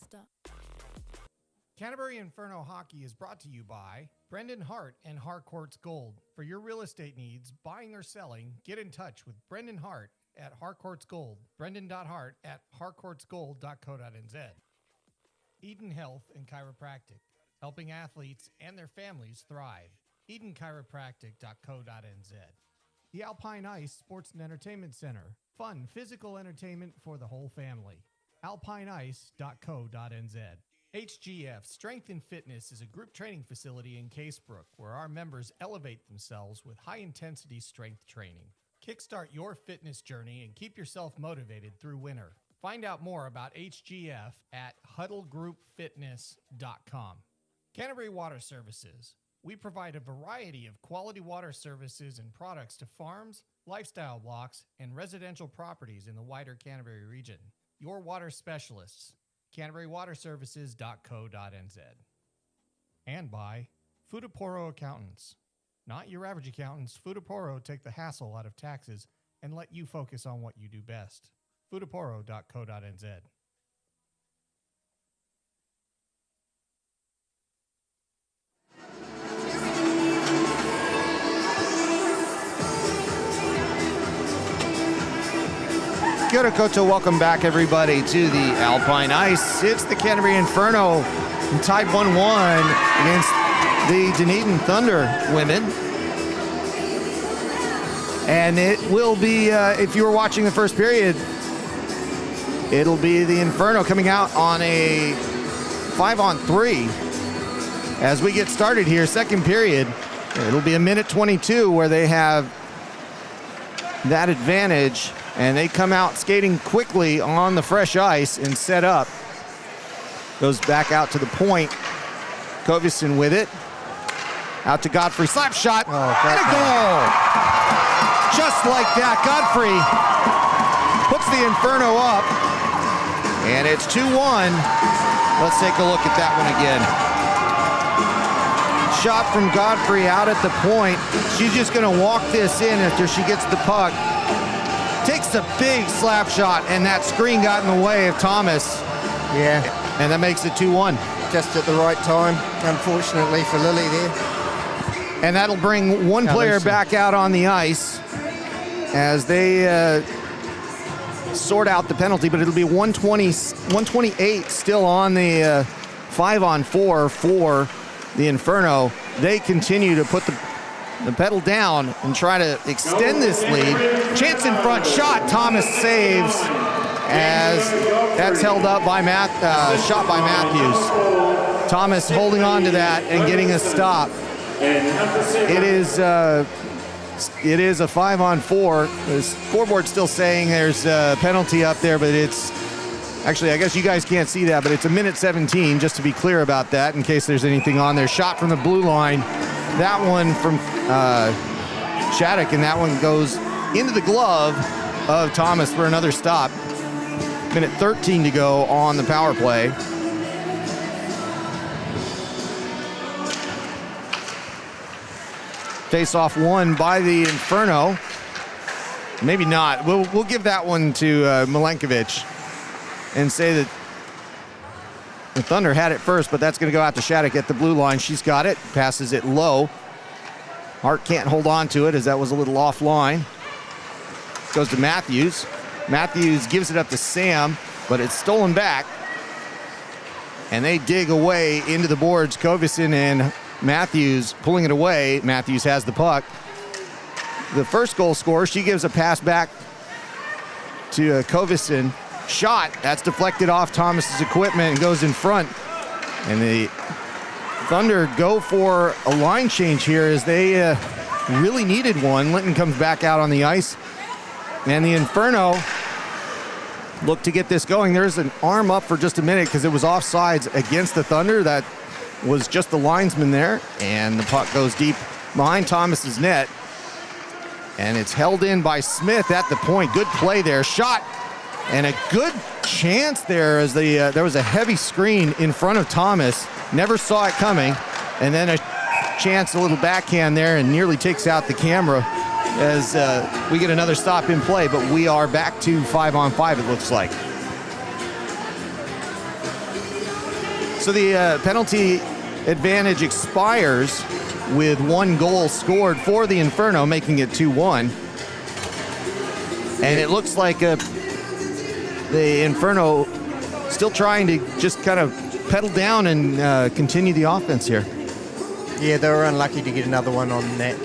Stop. Canterbury Inferno Hockey is brought to you by Brendan Hart and Harcourt's Gold. For your real estate needs, buying or selling, get in touch with Brendan Hart at Harcourt's Gold. Brendan.Hart at harcourtsgold.co.nz. Eden Health and Chiropractic, helping athletes and their families thrive. EdenChiropractic.co.nz. The Alpine Ice Sports and Entertainment Center, fun physical entertainment for the whole family. alpineice.co.nz. HGF Strength and Fitness is a group training facility in Casebrook where our members elevate themselves with high-intensity strength training. Kickstart your fitness journey and keep yourself motivated through winter. Find out more about HGF at huddlegroupfitness.com. Canterbury Water Services. We provide a variety of quality water services and products to farms, lifestyle blocks, and residential properties in the wider Canterbury region. Your water specialists. CanterburyWaterServices.co.nz. And by Futaporo Accountants. Not your average accountants, Futaporo take the hassle out of taxes and let you focus on what you do best. Futaporo.co.nz. Kia ora koutou, welcome back everybody to the Alpine Ice. It's the Canterbury Inferno tied 1-1 against the Dunedin Thunder women. And it will be, if you were watching the first period, it'll be the Inferno coming out on a 5-on-3 as we get started here, second period. It'll be a minute 22 where they have that advantage. And they come out skating quickly on the fresh ice and set up. Goes back out to the point. Kovison with it. Out to Godfrey. Slap shot. And a goal. Just like that. Godfrey puts the Inferno up. And it's 2-1. Let's take a look at that one again. Shot from Godfrey out at the point. She's just going to walk this in after she gets the puck. Takes a big slap shot, and that screen got in the way of Thomas. Yeah. And that makes it 2-1. Just at the right time, unfortunately for Lily there. And that'll bring one player back out on the ice as they sort out the penalty, but it'll be 128 still on the 5-on-4 for the Inferno. They continue to put the pedal down and try to extend this lead. Chance in front, shot. Thomas saves as that's held up by shot by Matthews. Thomas holding on to that and getting a stop. It is a 5-on-4. The scoreboard's still saying there's a penalty up there, but it's actually, I guess you guys can't see that, but it's a minute 17, just to be clear about that in case there's anything on there. Shot from the blue line. That one from Shattuck, and that one goes into the glove of Thomas for another stop. Minute 13 to go on the power play. Face-off won by the Inferno. Maybe not. We'll give that one to Milenkovic and say that the Thunder had it first, but that's going to go out to Shattuck at the blue line. She's got it, passes it low. Hart can't hold on to it as that was a little offline. Goes to Matthews. Matthews gives it up to Sam, but it's stolen back. And they dig away into the boards. Kovison and Matthews pulling it away. Matthews has the puck. The first goal scorer, she gives a pass back to Kovison. Shot, that's deflected off Thomas's equipment and goes in front. And the Thunder go for a line change here as they really needed one. Linton comes back out on the ice. And the Inferno look to get this going. There's an arm up for just a minute because it was offsides against the Thunder. That was just the linesman there. And the puck goes deep behind Thomas's net. And it's held in by Smith at the point. Good play there. Shot. And a good chance there as there was a heavy screen in front of Thomas. Never saw it coming. And then a chance, a little backhand there, and nearly takes out the camera as we get another stop in play. But we are back to 5-on-5, it looks like. So the penalty advantage expires with one goal scored for the Inferno, making it 2-1. And it looks like the Inferno still trying to just kind of pedal down and continue the offense here. Yeah, they were unlucky to get another one on that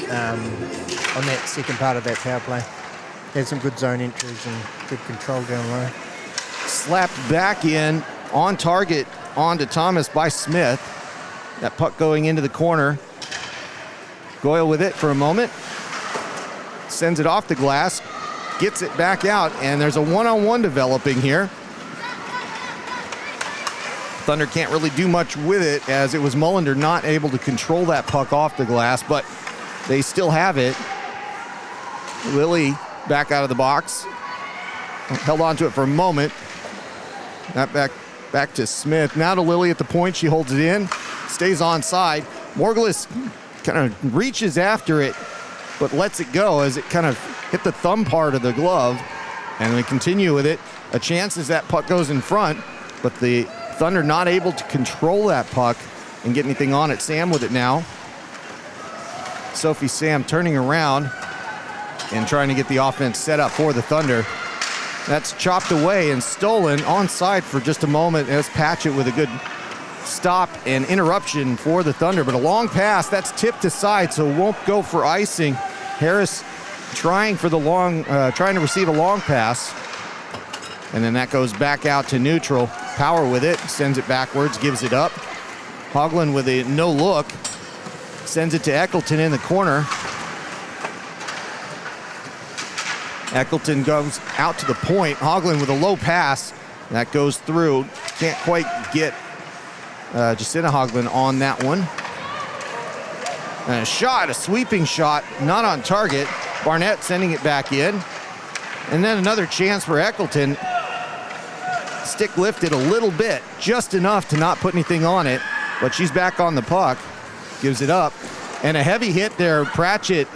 second part of that power play. Had some good zone entries and good control down low. Slapped back in, on target, onto Thomas by Smith. That puck going into the corner. Goyle with it for a moment. Sends it off the glass. Gets it back out, and there's a one-on-one developing here. Thunder can't really do much with it, as it was Mullender not able to control that puck off the glass, but they still have it. Lilly back out of the box. Held on to it for a moment. That back to Smith. Now to Lilly at the point. She holds it in. Stays onside. Morgulus kind of reaches after it, but lets it go as it kind of hit the thumb part of the glove. And they continue with it. A chance as that puck goes in front, but the Thunder not able to control that puck and get anything on it. Sam with it now. Sophie Sam turning around and trying to get the offense set up for the Thunder. That's chopped away and stolen onside for just a moment as Patchett with a good stop and interruption for the Thunder, but a long pass that's tipped aside, so won't go for icing. Harris trying for the trying to receive a long pass, and then that goes back out to neutral. Power with it, sends it backwards, gives it up. Hoagland with a no look, sends it to Eccleton in the corner. Eccleton goes out to the point. Hoagland with a low pass. That goes through. Can't quite get Jacinta Hoagland on that one. And a shot, a sweeping shot, not on target. Barnett sending it back in. And then another chance for Eccleton. Stick lifted a little bit, just enough to not put anything on it, but she's back on the puck. Gives it up. And a heavy hit there, Pratchett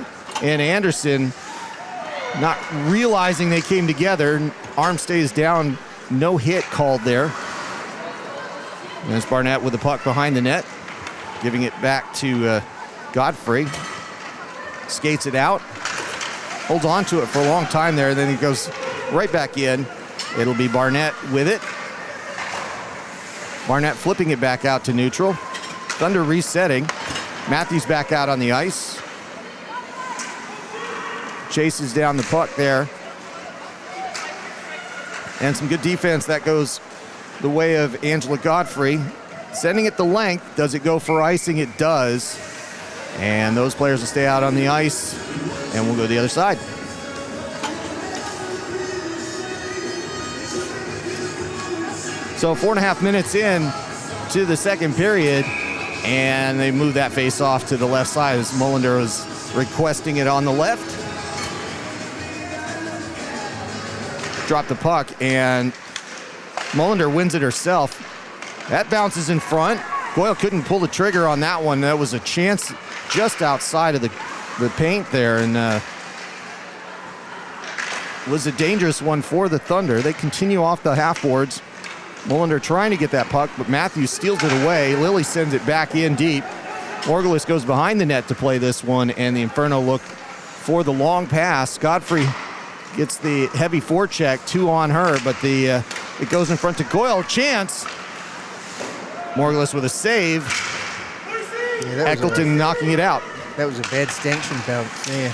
and Anderson not realizing they came together. Arm stays down, no hit called there. There's Barnett with the puck behind the net, giving it back to Godfrey. Skates it out, holds on to it for a long time there, then he goes right back in. It'll be Barnett with it. Barnett flipping it back out to neutral. Thunder resetting. Matthews back out on the ice. Chases down the puck there. And some good defense that goes the way of Angela Godfrey. Sending it the length. Does it go for icing? It does. And those players will stay out on the ice, and we'll go to the other side. So 4.5 minutes in to the second period, and they move that face off to the left side as Mullender was requesting it on the left. Drop the puck, and Mullender wins it herself. That bounces in front. Goyle couldn't pull the trigger on that one. That was a chance just outside of the paint there, and was a dangerous one for the Thunder. They continue off the half boards. Mullender trying to get that puck, but Matthews steals it away. Lilly sends it back in deep. Morgulus goes behind the net to play this one, and the Inferno look for the long pass. Godfrey gets the heavy forecheck, 2 on her, but it goes in front to Goyle. Chance. Morgulus with a save. Yeah, Eccleton knocking it out. That was a bad stanchion bounce there.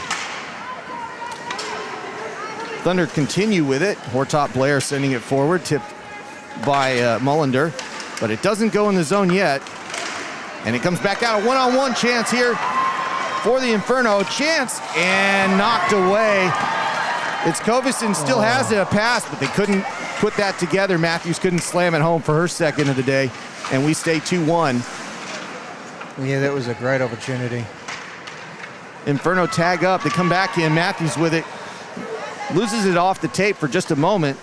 Thunder continue with it. Hortop Blair sending it forward, tipped by Mullender, but it doesn't go in the zone yet. And it comes back out. A one-on-one chance here for the Inferno. Chance, and knocked away. It's Kovison still has it, a pass, but they couldn't put that together. Matthews couldn't slam it home for her second of the day, and we stay 2-1. Yeah, that was a great opportunity. Inferno tag up. They come back in. Matthews with it. Loses it off the tape for just a moment,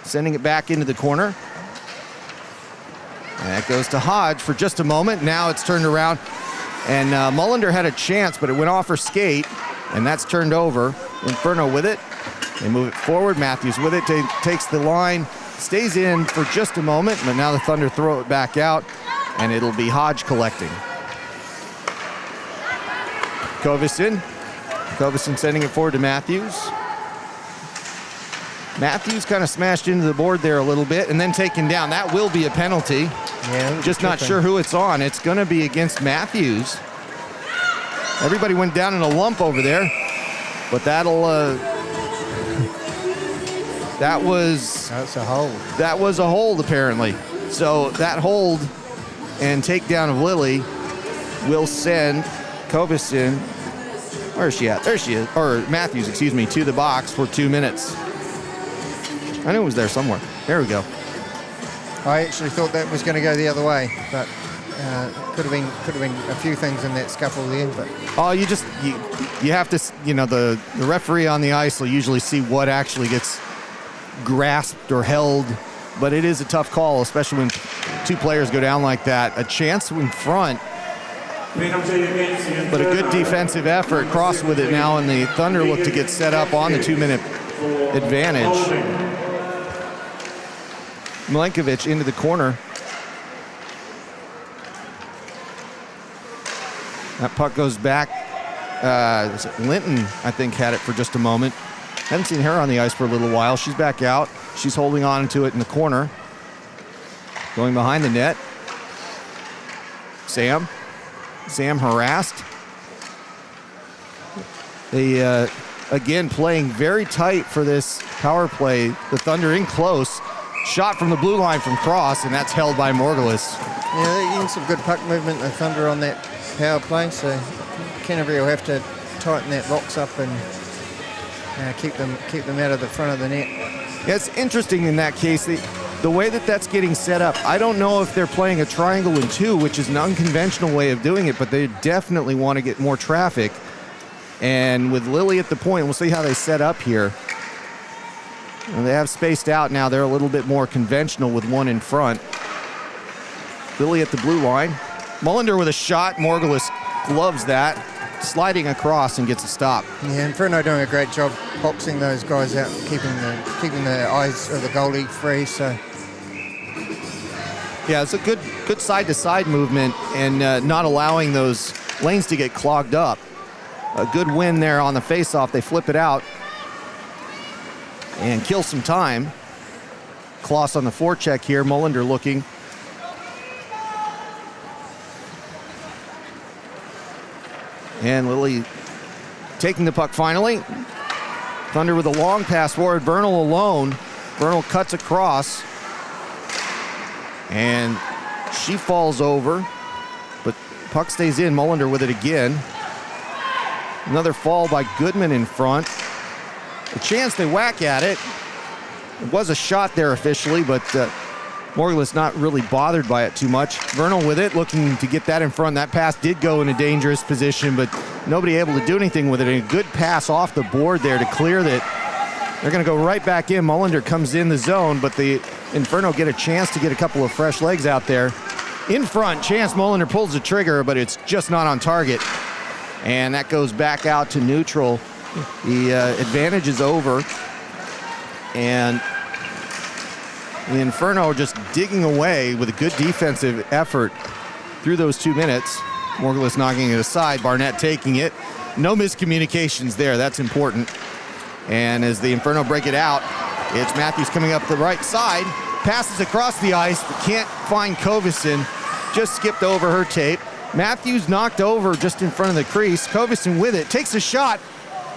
sending it back into the corner. And that goes to Hodge for just a moment. Now it's turned around, and Mullender had a chance, but it went off her skate, and that's turned over. Inferno with it. They move it forward. Matthews with it. Takes the line, stays in for just a moment, but now the Thunder throw it back out, and it'll be Hodge collecting. Kovison sending it forward to Matthews. Matthews kind of smashed into the board there a little bit and then taken down. That will be a penalty. Yeah, it was Just not tripping. sure who it's on. It's going to be against Matthews. Everybody went down in a lump over there, but that'll. That was That's a hold. that was a hold apparently. So that hold and takedown of Lily will send Kovison. Where is she at? There she is. Or Matthews, excuse me, to the box for 2 minutes. I knew it was there somewhere. There we go. I actually thought that was going to go the other way, but could have been a few things in that scuffle there. But Oh, you have to, the referee on the ice will usually see what actually gets grasped or held, but it is a tough call, especially when two players go down like that. A chance in front, but a good defensive effort. Cross with it now, and the Thunder look to get set up on the 2-minute advantage. Milenkovic into the corner. That puck goes back. Linton, I think, had it for just a moment. Haven't seen her on the ice for a little while. She's back out. She's holding on to it in the corner. Going behind the net. Sam harassed. They, again, playing very tight for this power play. The Thunder in close. Shot from the blue line from Cross, and that's held by Morgulis. yeah, they're getting some good puck movement, the Thunder, on that power play. So Canterbury will have to tighten that box up and keep them out of the front of the net. Yeah, it's interesting in that case. The way that that's getting set up, I don't know if they're playing a triangle in two, which is an unconventional way of doing it, but they definitely want to get more traffic. And with Lily at the point, we'll see how they set up here. And they have spaced out now. They're a little bit more conventional with one in front. Lily at the blue line. Mullender with a shot. Morgulis gloves that. Sliding across and gets a stop. Yeah, Inferno doing a great job boxing those guys out, keeping the eyes of the goalie free. So Yeah, it's a good side-to-side movement and not allowing those lanes to get clogged up. A good win there on the face-off. They flip it out and kill some time. Kloss on the forecheck here. Mullender looking. And Lily taking the puck finally. Thunder with a long pass forward. Vernal alone. Vernal cuts across. And she falls over. But puck stays in. Mullender with it again. Another fall by Goodman in front. A chance, they whack at it. It was a shot there officially, but Morgulis not really bothered by it too much. Vernal with it, looking to get that in front. That pass did go in a dangerous position, but nobody able to do anything with it. And a good pass off the board there to clear that. They're going to go right back in. Mullender comes in the zone, but the Inferno get a chance to get a couple of fresh legs out there. In front, Chance Mullender pulls the trigger, but it's just not on target. And that goes back out to neutral. The advantage is over. And the Inferno are just digging away with a good defensive effort through those 2 minutes. Morgulis knocking it aside, Barnett taking it. No miscommunications there, that's important. And as the Inferno break it out, it's Matthews coming up the right side, passes across the ice, but can't find Kovison. Just skipped over her tape. Matthews knocked over just in front of the crease. Kovison with it, takes a shot.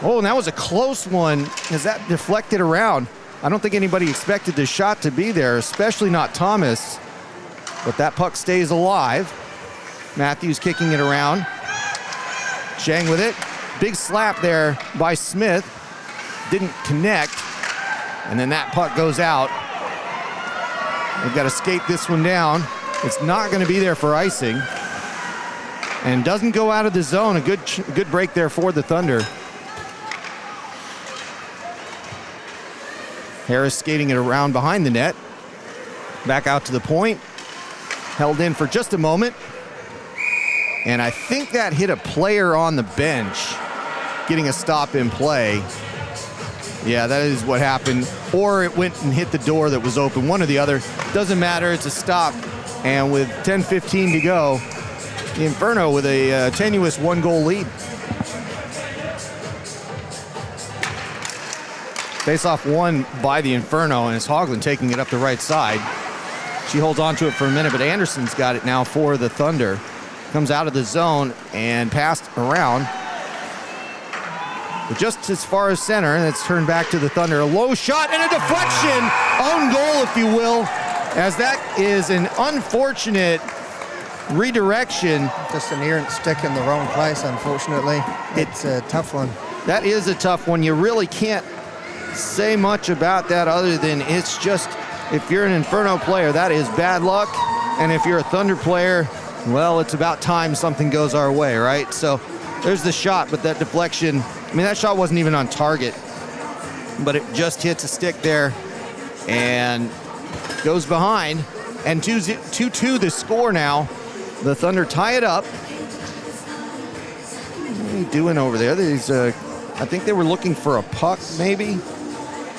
Oh, and that was a close one as that deflected around. I don't think anybody expected the shot to be there, especially not Thomas. But that puck stays alive. Matthews kicking it around. Chang with it. Big slap there by Smith. Didn't connect. And then that puck goes out. They've got to skate this one down. It's not going to be there for icing. And doesn't go out of the zone. A good break there for the Thunder. Harris skating it around behind the net. Back out to the point. Held in for just a moment. And I think that hit a player on the bench, getting a stop in play. Yeah, that is what happened. Or it went and hit the door that was open. One or the other. Doesn't matter. It's a stop. And with 10:15 to go, the Inferno with a tenuous 1-goal lead. Face-off won by the Inferno, and it's Hoagland taking it up the right side. She holds on to it for a minute, but Anderson's got it now for the Thunder. Comes out of the zone and passed around. But just as far as center, and it's turned back to the Thunder. A low shot and a deflection. Own goal, if you will, as that is an unfortunate redirection. Just an errant stick in the wrong place, unfortunately. It's a tough one. That is a tough one. You really can't say much about that other than it's just, if you're an Inferno player, that is bad luck. And if you're a Thunder player, well, it's about time something goes our way, right? So there's the shot, but that deflection, I mean, that shot wasn't even on target, but it just hits a stick there and goes behind. And 2-2 the score now. The Thunder tie it up. What are you doing over there? I think they were looking for a puck, maybe.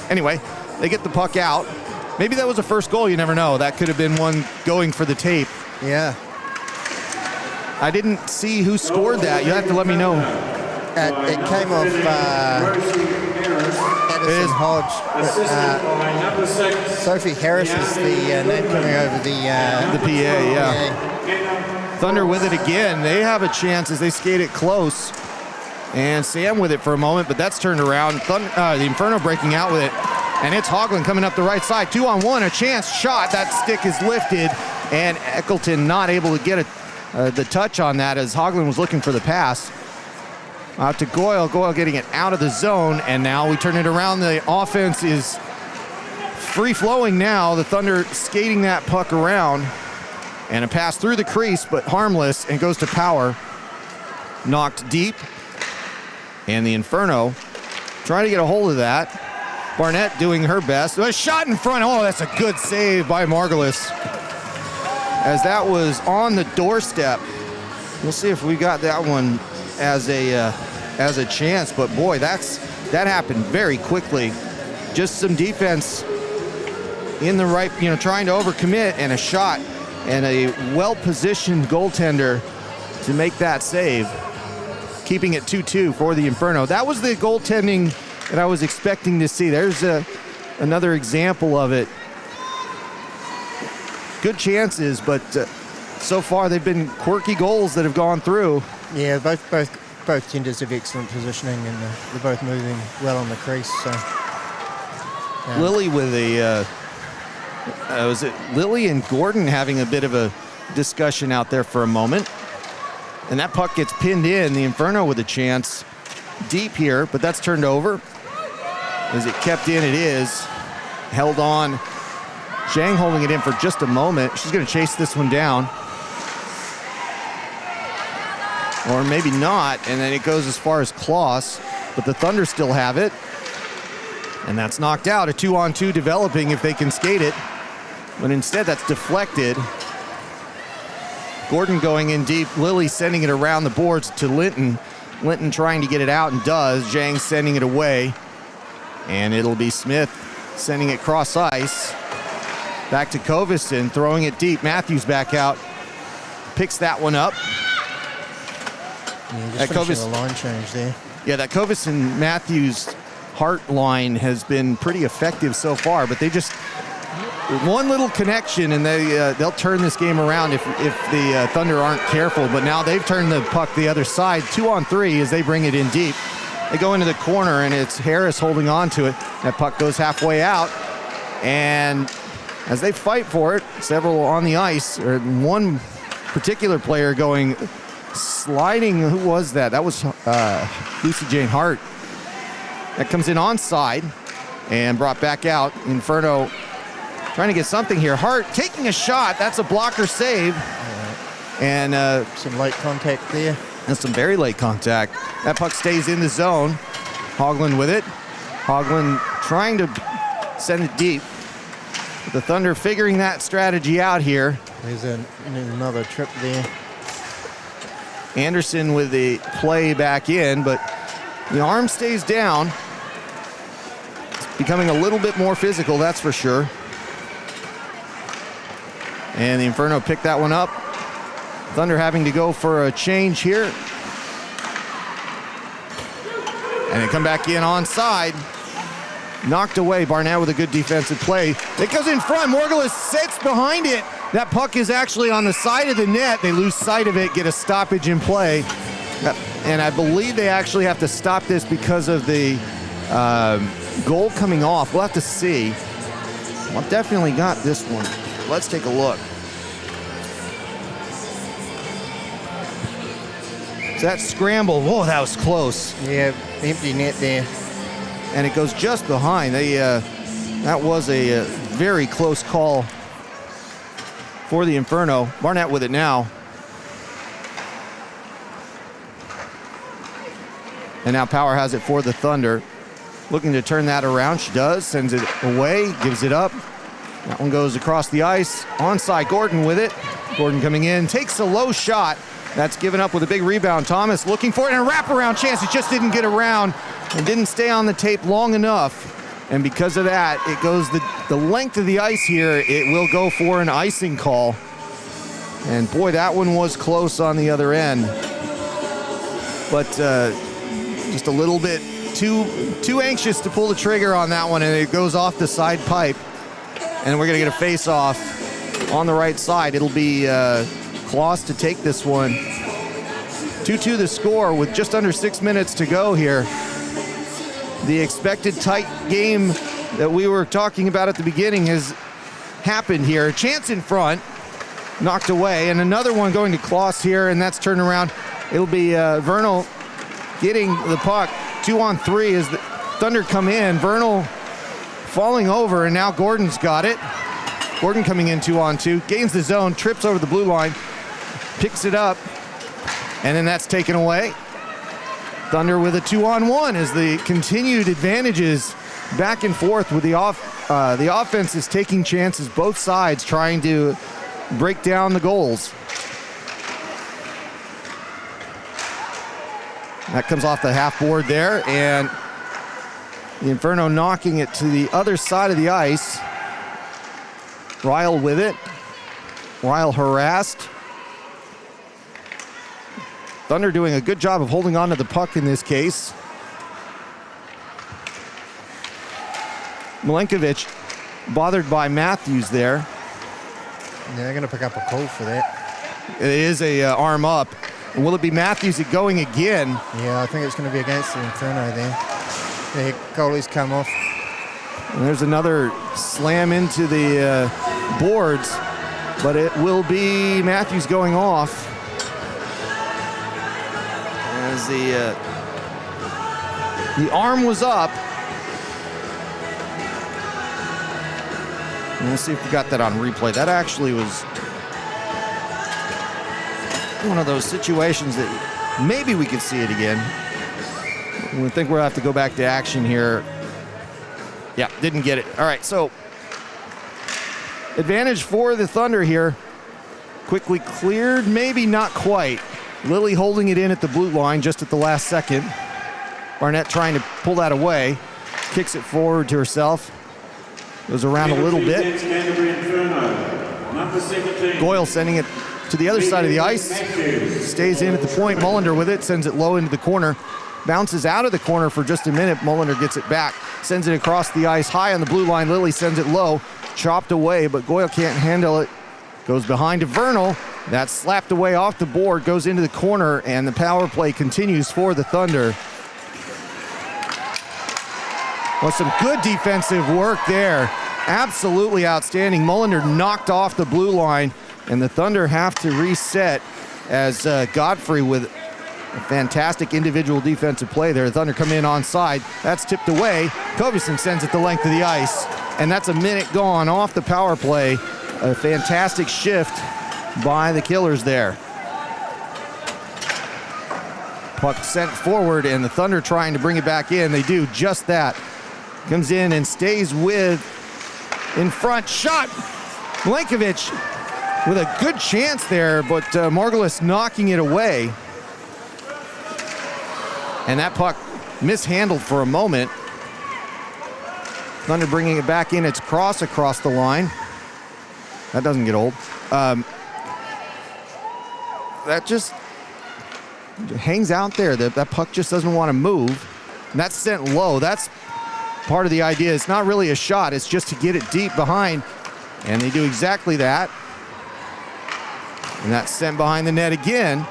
Anyway, they get the puck out. Maybe that was a first goal, you never know. That could have been one going for the tape. Yeah. I didn't see who scored that. You have to let me know. It came off Addison Hodge. Sophie Harris is the name coming over the PA, yeah. Thunder with it again. They have a chance as they skate it close. And Sam with it for a moment, but that's turned around. The Inferno breaking out with it. And it's Hoagland coming up the right side. 2-on-1, a chance shot. That stick is lifted. And Eccleton not able to get the touch on that as Hoagland was looking for the pass. Out to Goyle. Goyle getting it out of the zone. And now we turn it around. The offense is free-flowing now. The Thunder skating that puck around. And a pass through the crease, but harmless, and goes to Power. Knocked deep. And the Inferno trying to get a hold of that. Barnett doing her best. A shot in front. Oh, that's a good save by Margulis. As that was on the doorstep. We'll see if we got that one as a chance. But boy, that happened very quickly. Just some defense in the right, trying to overcommit, and a shot, and a well-positioned goaltender to make that save. Keeping it 2-2 for the Inferno. That was the goaltending that I was expecting to see. There's another example of it. Good chances, but so far they've been quirky goals that have gone through. Yeah, both genders have excellent positioning, and they're both moving well on the crease. So Lily with was it Lily and Gordon having a bit of a discussion out there for a moment? And that puck gets pinned in. The Inferno with a chance deep here, but that's turned over. Is it kept in? It is. Held on. Zhang holding it in for just a moment. She's going to chase this one down. Or maybe not, and then it goes as far as Kloss, but the Thunder still have it. And that's knocked out. A 2-on-2 developing if they can skate it. But instead, that's deflected. Gordon going in deep. Lily sending it around the boards to Linton. Linton trying to get it out and does. Zhang sending it away. And it'll be Smith sending it cross ice. Back to Kovison, throwing it deep. Matthews back out. Picks that one up. Yeah, just finishing a line change there. Yeah, that Kovison-Matthews Hart line has been pretty effective so far, but they just one little connection and they'll turn this game around if the Thunder aren't careful. But now they've turned the puck the other side. 2-on-3 as they bring it in deep. They go into the corner and it's Harris holding on to it. That puck goes halfway out, and as they fight for it, several on the ice, or one particular player going sliding. Who was that? That was Lucy Jane Hart. That comes in onside and brought back out. Inferno trying to get something here. Hart taking a shot. That's a blocker save. And some late contact there. And some very late contact. That puck stays in the zone. Hoagland with it. Hoagland trying to send it deep. But the Thunder figuring that strategy out here. There's another trip there. Anderson with the play back in, but the arm stays down. It's becoming a little bit more physical, that's for sure. And the Inferno picked that one up. Thunder having to go for a change here. And they come back in onside. knocked away. Barnett with a good defensive play. It goes in front. Morgulis sits behind it. That puck is actually on the side of the net. They lose sight of it, get a stoppage in play. And I believe they actually have to stop this because of the goal coming off. We'll have to see. Well, definitely got this one. Let's take a look. So that scramble, whoa, that was close. Yeah, empty net there. And it goes just behind. That was a very close call for the Inferno. Barnett with it now. And now Power has it for the Thunder. Looking to turn that around. She does. Sends it away. Gives it up. That one goes across the ice. Onside, Gordon with it. Gordon coming in. Takes a low shot. That's given up with a big rebound. Thomas looking for it and a wraparound chance. It just didn't get around and didn't stay on the tape long enough. And because of that, it goes the length of the ice here. It will go for an icing call. And boy, that one was close on the other end. But just a little bit too anxious to pull the trigger on that one, and it goes off the side pipe. And we're going to get a face-off on the right side. It'll be Kloss to take this one. 2-2 the score with just under 6 minutes to go here. The expected tight game that we were talking about at the beginning has happened here. A chance in front, knocked away, and another one going to Kloss here, and that's turned around. It'll be Vernal getting the puck. 2-on-3 as the Thunder come in. Vernal falling over, and now Gordon's got it. Gordon coming in 2-on-2, gains the zone, trips over the blue line, picks it up, and then that's taken away. Thunder with a 2-on-1 as the continued advantages back and forth with the offense is taking chances both sides, trying to break down the goals. That comes off the half board there, and the Inferno knocking it to the other side of the ice. Ryle with it. Ryle harassed. Thunder doing a good job of holding on to the puck in this case. Milenkovic bothered by Matthews there. Yeah, they're going to pick up a call for that. It is a arm up. Will it be Matthews going again? Yeah, I think it's going to be against the Inferno there. The goalie's come off. And there's another slam into the boards, but it will be Matthews going off. As the arm was up. And we'll see if we got that on replay. That actually was one of those situations that maybe we could see it again. We think we'll have to go back to action here. Yeah, didn't get it. All right, so advantage for the Thunder here. Quickly cleared, maybe not quite. Lilly holding it in at the blue line just at the last second. Barnett trying to pull that away. Kicks it forward to herself. Goes around a little bit. Goyle sending it to the other side of the ice. Stays in at the point. Mullender with it, sends it low into the corner. Bounces out of the corner for just a minute. Mullender gets it back. Sends it across the ice, high on the blue line. Lilly sends it low. Chopped away, but Goyle can't handle it. Goes behind to Vernal. That's slapped away off the board, goes into the corner, and the power play continues for the Thunder. Well, some good defensive work there. Absolutely outstanding. Mullender knocked off the blue line, and the Thunder have to reset as Godfrey with a fantastic individual defensive play there. The Thunder come in onside. That's tipped away. Kovison sends it the length of the ice, and that's a minute gone off the power play. A fantastic shift by the Killers there. Puck sent forward, and the Thunder trying to bring it back in. They do just that. Comes in and stays with in front. Shot! Milenkovic with a good chance there, but Margulis knocking it away. And that puck mishandled for a moment. Thunder bringing it back in. It's across the line. That doesn't get old. That just hangs out there. That puck just doesn't want to move. And that's sent low. That's part of the idea. It's not really a shot. It's just to get it deep behind. And they do exactly that. And that's sent behind the net again.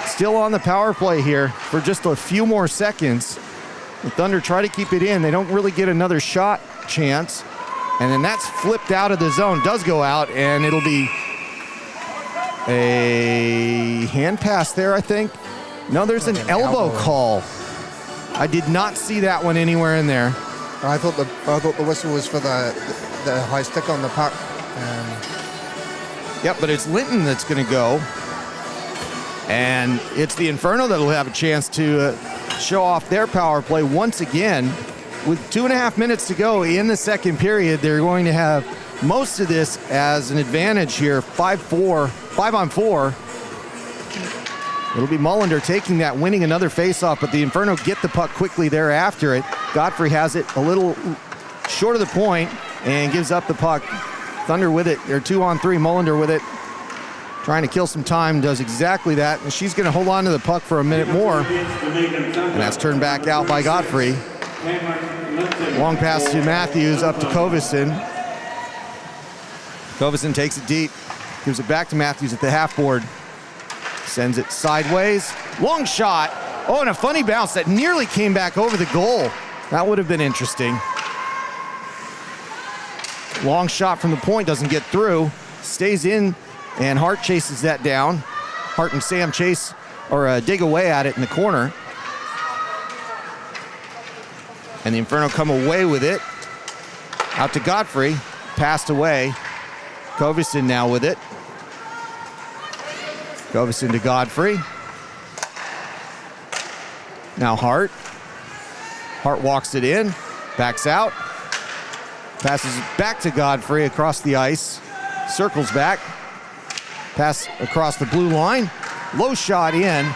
Still on the power play here for just a few more seconds. The Thunder try to keep it in. They don't really get another shot chance. And then that's flipped out of the zone. Does go out, and it'll be a hand pass there, I think. No, there's an elbow call. I did not see that one anywhere in there. I thought the whistle was for the high stick on the puck. Yep, but it's Linton that's going to go. And it's the Inferno that'll have a chance to show off their power play once again. With 2.5 minutes to go in the second period, they're going to have most of this as an advantage here. 5-on-4. It'll be Mullender taking that, winning another faceoff, but the Inferno get the puck quickly thereafter. Godfrey has it a little short of the point and gives up the puck. Thunder with it. They're 2-on-3. Mullender with it. Trying to kill some time, does exactly that. And she's going to hold on to the puck for a minute more. And that's turned back out by Godfrey. Long pass to Matthews, up to Kovison. Kovison takes it deep, gives it back to Matthews at the half board. Sends it sideways. Long shot. Oh, and a funny bounce that nearly came back over the goal. That would have been interesting. Long shot from the point, doesn't get through. Stays in, and Hart chases that down. Hart and Sam chase, or dig away at it in the corner. And the Inferno come away with it. Out to Godfrey. Passed away. Kovison now with it. Kovison to Godfrey. Now Hart. Hart walks it in. Backs out. Passes it back to Godfrey across the ice. Circles back. Pass across the blue line. Low shot in.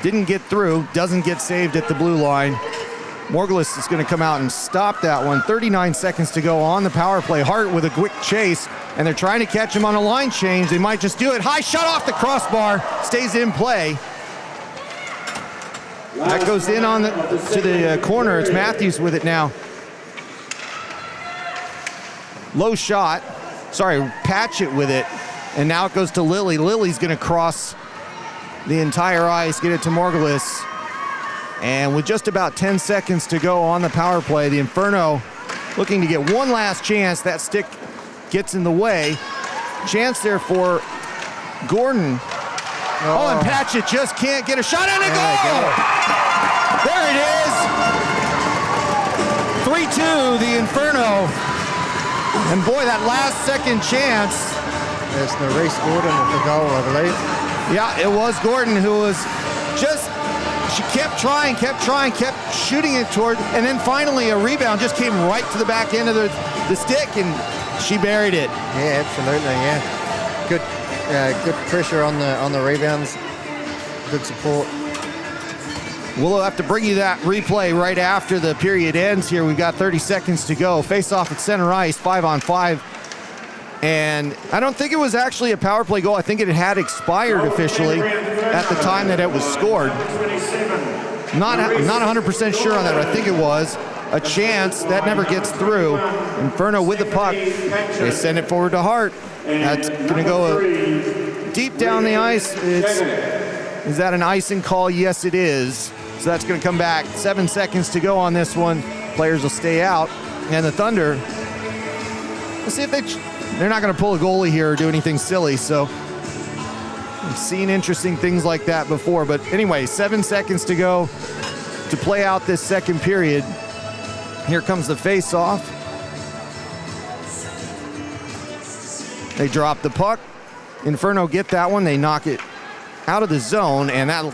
Didn't get through. Doesn't get saved at the blue line. Morgulis is going to come out and stop that one. 39 seconds to go on the power play. Hart with a quick chase, and they're trying to catch him on a line change. They might just do it. High shot off the crossbar. Stays in play. That goes in on to the corner. It's Matthews with it now. Low shot. Sorry, Patchett with it. And now it goes to Lilly. Lilly's going to cross the entire ice, get it to Morgulis. And with just about 10 seconds to go on the power play, the Inferno looking to get one last chance. That stick gets in the way. Chance there for Gordon. Oh, and Patchett just can't get a shot and a goal! There it is! 3-2, the Inferno. And boy, that last second chance. There's Nerese Gordon with the goal, I believe. Yeah, it was Gordon who was just, she kept trying, kept shooting it toward, and then finally a rebound just came right to the back end of the stick, and she buried it. Yeah, absolutely, yeah. Good pressure on the rebounds. Good support. We'll have to bring you that replay right after the period ends here. We've got 30 seconds to go. Face off at center ice, 5-on-5. And I don't think it was actually a power play goal. I think it had expired officially at the time that it was scored. Not 100% sure on that, but I think it was. A chance that never gets through. Inferno with the puck. They send it forward to Hart. That's going to go deep down the ice. Is that an icing call? Yes, it is. So that's going to come back. 7 seconds to go on this one. Players will stay out. And the Thunder, let's see if they're not going to pull a goalie here or do anything silly. So we've seen interesting things like that before. But anyway, 7 seconds to go to play out this second period. Here comes the face-off. They drop the puck. Inferno get that one. They knock it out of the zone, and that'll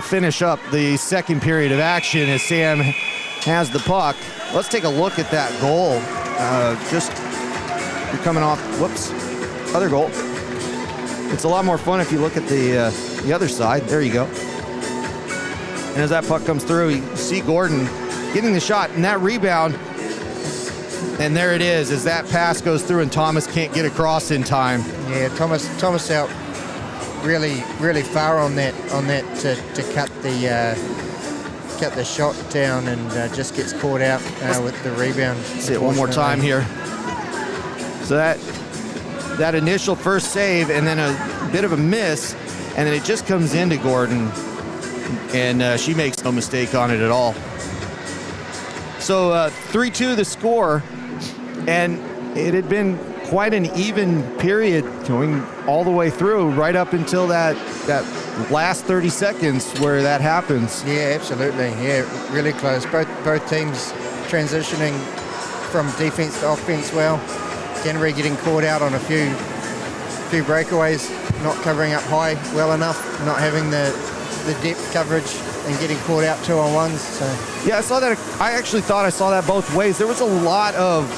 finish up the second period of action as Sam has the puck. Let's take a look at that goal. You're coming off, other goal. It's a lot more fun if you look at the other side. There you go. And as that puck comes through, you see Gordon getting the shot, and that rebound, and there it is, as that pass goes through and Thomas can't get across in time. Yeah, Thomas out really far on that to cut cut the shot down and just gets caught out with the rebound. See it one more time here. So that initial first save and then a bit of a miss, and then it just comes into Gordon, and she makes no mistake on it at all. So 3-2 the score, and it had been quite an even period going all the way through, right up until that last 30 seconds where that happens. Yeah, absolutely. Yeah, really close. Both teams transitioning from defense to offense well. Canterbury getting caught out on a few breakaways, not covering up high well enough, not having the depth coverage and getting caught out 2-on-1s. So yeah, I saw that. I actually thought I saw that both ways. There was a lot of,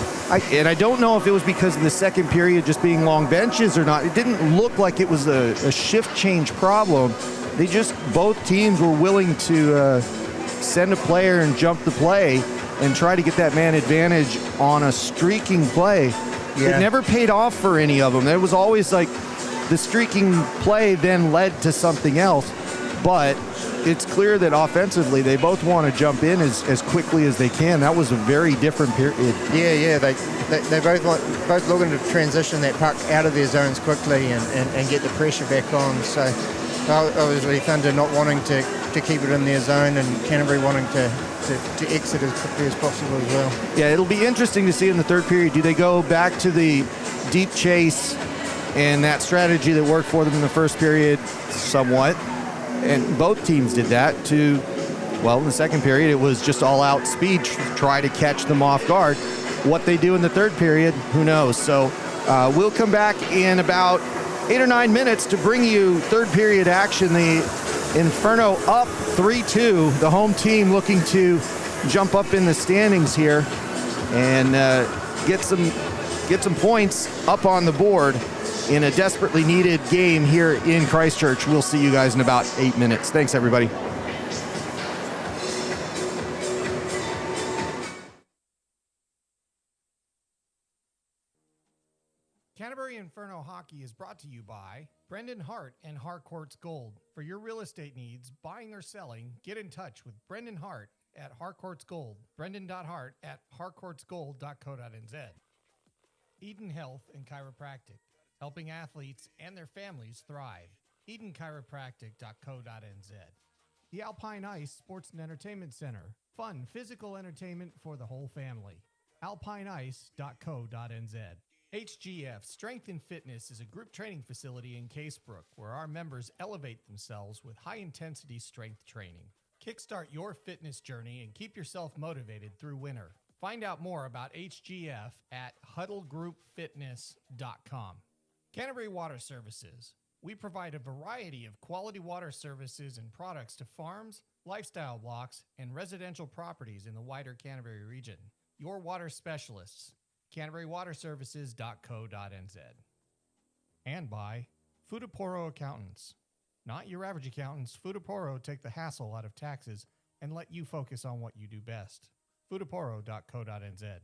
and I don't know if it was because of the second period just being long benches or not. It didn't look like it was a shift change problem. They just, both teams were willing to send a player and jump the play and try to get that man advantage on a streaking play. Yeah. It never paid off for any of them. It was always like the streaking play then led to something else. But it's clear that offensively they both want to jump in as quickly as they can. That was a very different period. Yeah, they both looking to transition that puck out of their zones quickly and get the pressure back on. So obviously Thunder not wanting to keep it in their zone, and Canterbury wanting to exit as quickly as possible as well. Yeah, it'll be interesting to see in the third period. Do they go back to the deep chase and that strategy that worked for them in the first period somewhat? And both teams did that in the second period, it was just all-out speed, try to catch them off guard. What they do in the third period, who knows? So we'll come back in about 8 or 9 minutes to bring you third period action. The Inferno up 3-2, the home team looking to jump up in the standings here and get some points up on the board in a desperately needed game here in Christchurch. We'll see you guys in about 8 minutes. Thanks, everybody. Canterbury Inferno Hockey is brought to you by Brendan Hart and Harcourt's Gold. For your real estate needs, buying or selling, get in touch with Brendan Hart at Harcourt's Gold. Brendan.hart@harcourtsgold.co.nz. Eden Health and Chiropractic, helping athletes and their families thrive. EdenChiropractic.co.nz. The Alpine Ice Sports and Entertainment Center, fun physical entertainment for the whole family. alpineice.co.nz. HGF Strength and Fitness is a group training facility in Casebrook where our members elevate themselves with high-intensity strength training. Kickstart your fitness journey and keep yourself motivated through winter. Find out more about HGF at huddlegroupfitness.com. Canterbury Water Services. We provide a variety of quality water services and products to farms, lifestyle blocks, and residential properties in the wider Canterbury region. Your water specialists. CanterburyWaterServices.co.nz. And by Futaporo Accountants. Not your average accountants, Futaporo take the hassle out of taxes and let you focus on what you do best. Futaporo.co.nz.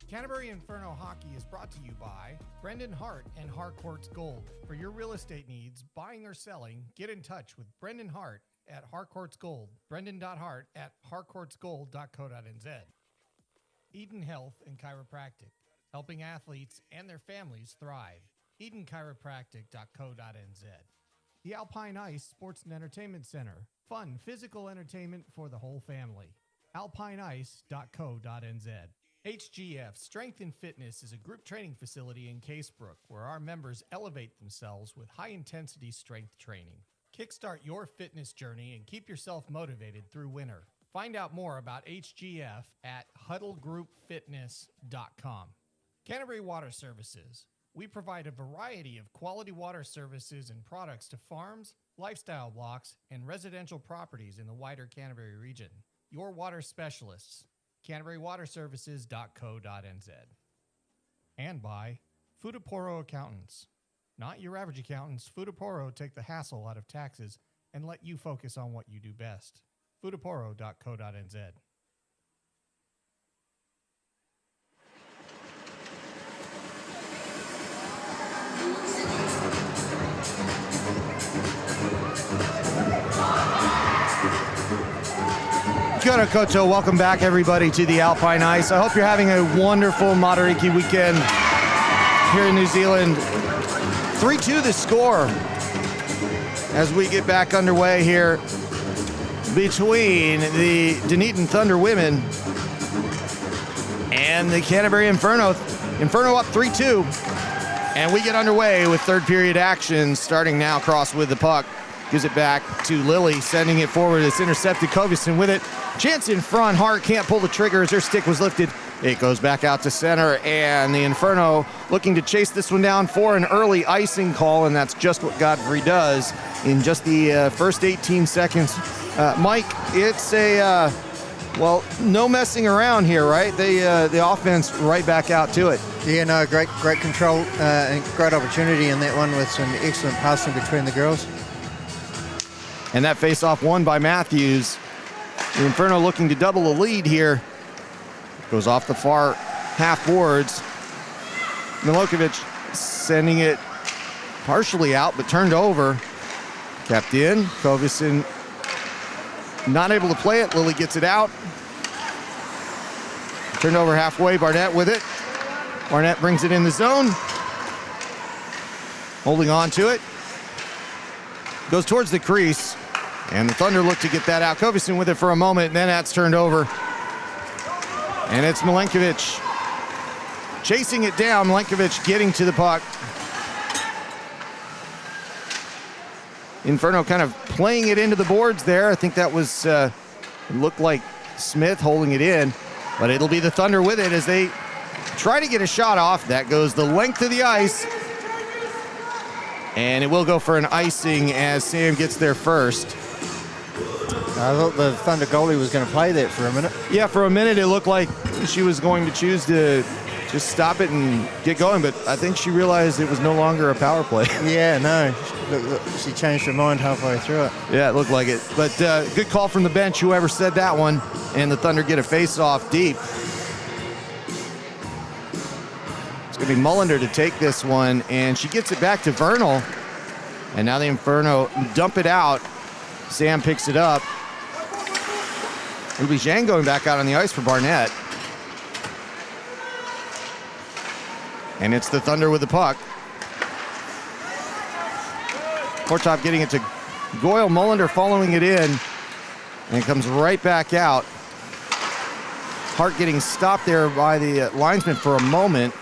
Canterbury Inferno Hockey is brought to you by Brendan Hart and Harcourt's Gold. For your real estate needs, buying or selling, get in touch with Brendan Hart at Harcourt's Gold. Brendan.hart at harcourtsgold.co.nz. Eden Health and Chiropractic, helping athletes and their families thrive. EdenChiropractic.co.nz. The Alpine Ice Sports and Entertainment Center, fun physical entertainment for the whole family. alpineice.co.nz. HGF Strength and Fitness is a group training facility in Casebrook where our members elevate themselves with high-intensity strength training. Kickstart your fitness journey and keep yourself motivated through winter. Find out more about HGF at huddlegroupfitness.com. Canterbury Water Services. We provide a variety of quality water services and products to farms, lifestyle blocks, and residential properties in the wider Canterbury region. Your water specialists. CanterburyWaterServices.co.nz. And by Fudaporo Accountants. Not your average accountants. Fudaporo take the hassle out of taxes and let you focus on what you do best. Fudaporo.co.nz. Kia ora koutou. Welcome back, everybody, to the Alpine Ice. I hope you're having a wonderful Matariki weekend here in New Zealand. 3-2 the score as we get back underway here between the Dunedin Thunder women and the Canterbury Inferno. Inferno up 3-2, and we get underway with third period action starting now. Cross with the puck. Gives it back to Lily, sending it forward. It's intercepted. Kovison with it. Chance in front. Hart can't pull the trigger as her stick was lifted. It goes back out to center, and the Inferno looking to chase this one down for an early icing call, and that's just what Godfrey does in just the first 18 seconds. Mike, it's a, no messing around here, right? The offense right back out to it. Yeah, no, great control and great opportunity in that one with some excellent passing between the girls. And that face-off won by Matthews. The Inferno looking to double the lead here. Goes off the far half boards. Milokovic sending it partially out, but turned over. Kept in. Kovison not able to play it. Lily gets it out. Turned over halfway. Barnett with it. Barnett brings it in the zone. Holding on to it. Goes towards the crease. And the Thunder look to get that out. Kovison with it for a moment, and then that's turned over. And it's Milenkovic chasing it down. Milenkovic getting to the puck. Inferno kind of playing it into the boards there. I think that was, it looked like Smith holding it in. But it'll be the Thunder with it as they try to get a shot off. That goes the length of the ice. And it will go for an icing as Sam gets there first. I thought the Thunder goalie was going to play that for a minute. Yeah, for a minute it looked like she was going to choose to just stop it and get going, but I think she realized it was no longer a power play. Yeah, no. Look, she changed her mind halfway through it. Yeah, it looked like it. But good call from the bench, whoever said that one, and the Thunder get a face-off deep. It's going to be Mullender to take this one, and she gets it back to Vernal. And now the Inferno dump it out. Sam picks it up. It'll be Zhang going back out on the ice for Barnett. And it's the Thunder with the puck. Kortop getting it to Goyle. Mullender following it in. And it comes right back out. Hart getting stopped there by the linesman for a moment.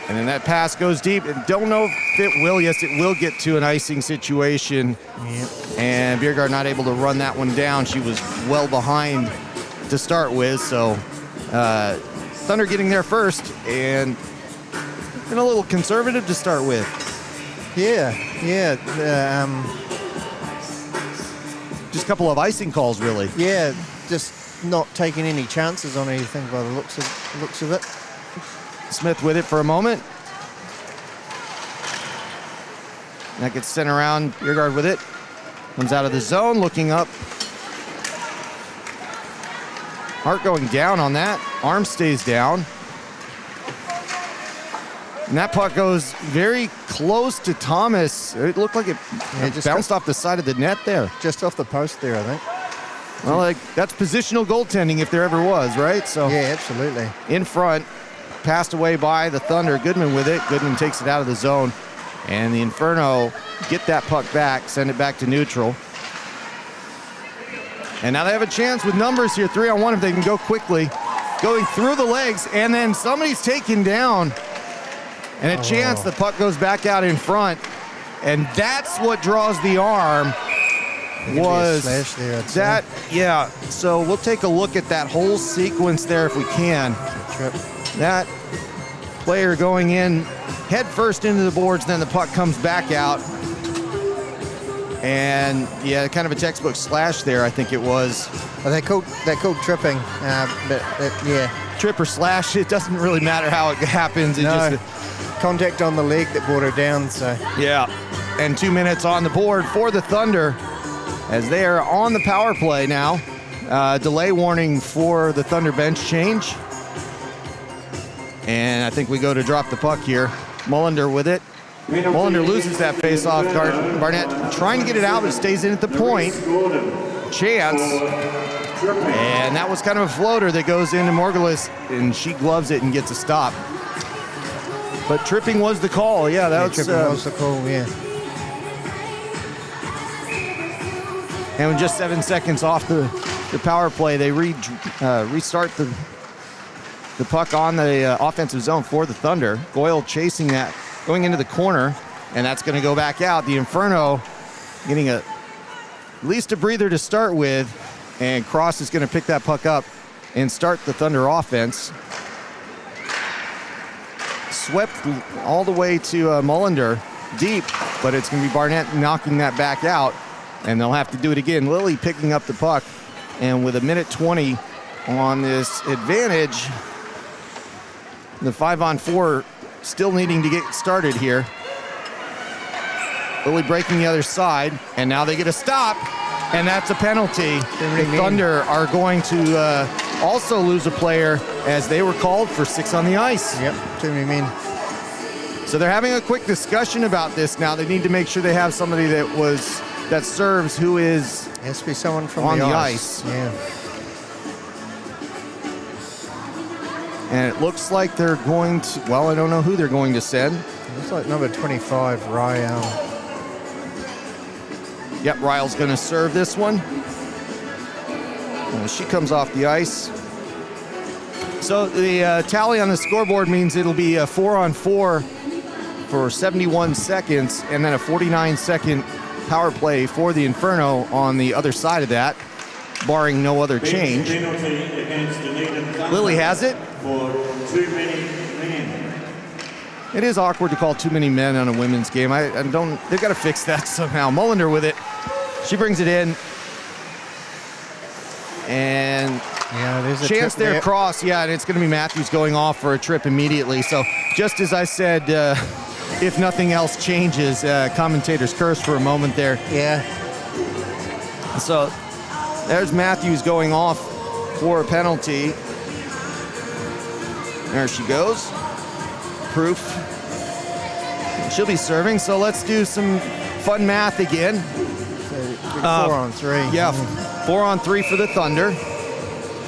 And then that pass goes deep. And don't know if it will. Yes, it will get to an icing situation. Yep. And Biergaard not able to run that one down. She was well behind to start with. So Thunder getting there first. And been a little conservative to start with. Yeah. Just a couple of icing calls, really. Yeah, just not taking any chances on anything by the looks of it. Smith with it for a moment. That gets sent around. Biergaard with it. Comes out of the zone, looking up. Hart going down on that. arm stays down. And that puck goes very close to Thomas. It looked like it just bounced off the side of the net there. Just off the post there, I think. Well, like, that's positional goaltending if there ever was, right? So Yeah, absolutely. in front, passed away by the Thunder. Goodman with it. Goodman takes it out of the zone. And the Inferno get that puck back, send it back to neutral. And now they have a chance with numbers here, 3-on-1 if they can go quickly. Going through the legs, and then somebody's taken down. And a chance the puck goes back out in front. And that's what draws the arm. Was slash there, I'd say. that, yeah. So we'll take a look at that whole sequence there if we can. Trip. That player going in head first into the boards, then the puck comes back out. And yeah, kind of a textbook slash there, I think it was. Well, they're called tripping, but yeah. Trip or slash, it doesn't really matter how it happens. It No. just, Contact on the leg that brought her down, so. yeah. And 2 minutes on the board for the Thunder as they are on the power play now. Delay warning for the Thunder bench change. And I think we go to drop the puck here. Mullender with it. Mullender loses that face-off. Barnett trying to get it out, but stays in at the point. Chance. And that was kind of a floater that goes into Morgulis, and she gloves it and gets a stop. But tripping was the call. Yeah, that was, tripping was the call, yeah. And with just 7 seconds off the power play, they restart the puck on the offensive zone for the Thunder. Goyle chasing that, going into the corner, and that's going to go back out. The Inferno getting at least a breather to start with, and Cross is going to pick that puck up and start the Thunder offense. Swept all the way to Mullender deep, but it's going to be Barnett knocking that back out, and they'll have to do it again. Lilly picking up the puck, and with 1:20 on this advantage, the 5-on-4 still needing to get started here. Lilly breaking the other side, and now they get a stop, and that's a penalty. The Thunder are going to also lose a player as they were called for 6 on the ice. Yep, too many men. So they're having a quick discussion about this now. They need to make sure they have somebody that serves who is Has to be someone from on the ice. Yeah. And it looks like they're going to, well, I don't know who they're going to send. Looks like number 25, Ryle. Yep, Ryle's going to serve this one. She comes off the ice. So the tally on the scoreboard means it'll be a 4-on-4 for 71 seconds and then a 49-second power play for the Inferno on the other side of that, barring no other change. Lilly has it. For too many men. It is awkward to call too many men on a women's game. I don't, they've got to fix that somehow. Mullender with it. She brings it in. And Yeah, there's a chance trip there, Cross. Yeah, and it's going to be Matthews going off for a trip immediately. So just as I said, if nothing else changes, commentators curse for a moment there. Yeah. So there's Matthews going off for a penalty. There she goes. Proof. She'll be serving, so let's do some fun math again. So 4-on-3. Yeah, 4-on-3 for the Thunder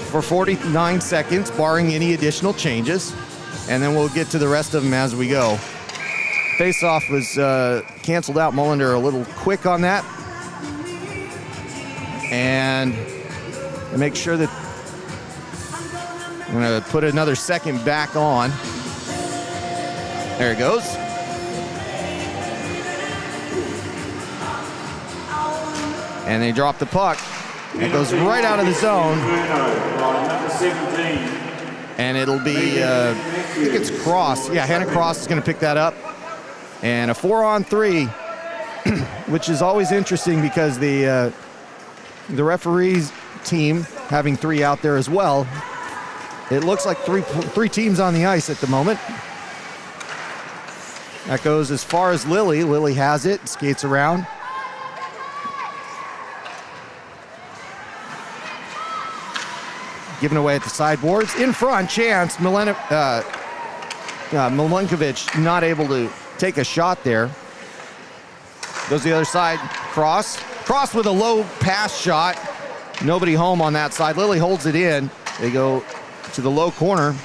for 49 seconds, barring any additional changes. And then we'll get to the rest of them as we go. Face-off was canceled out. Mullender a little quick on that. And make sure that I'm going to put another second back on. There it goes. And they drop the puck. It goes right out of the zone. Number 17. And it'll be, I think it's Cross. Yeah, Hannah Cross is going to pick that up. And a 4-on-3, which is always interesting because the referees team having 3 out there as well. It looks like three teams on the ice at the moment. That goes as far as Lilly. Lilly has it, skates around. given away at the sideboards. In front, chance. Milenkovic not able to take a shot there. Goes to the other side. Cross with a low pass shot. Nobody home on that side. Lily holds it in. They go to the low corner.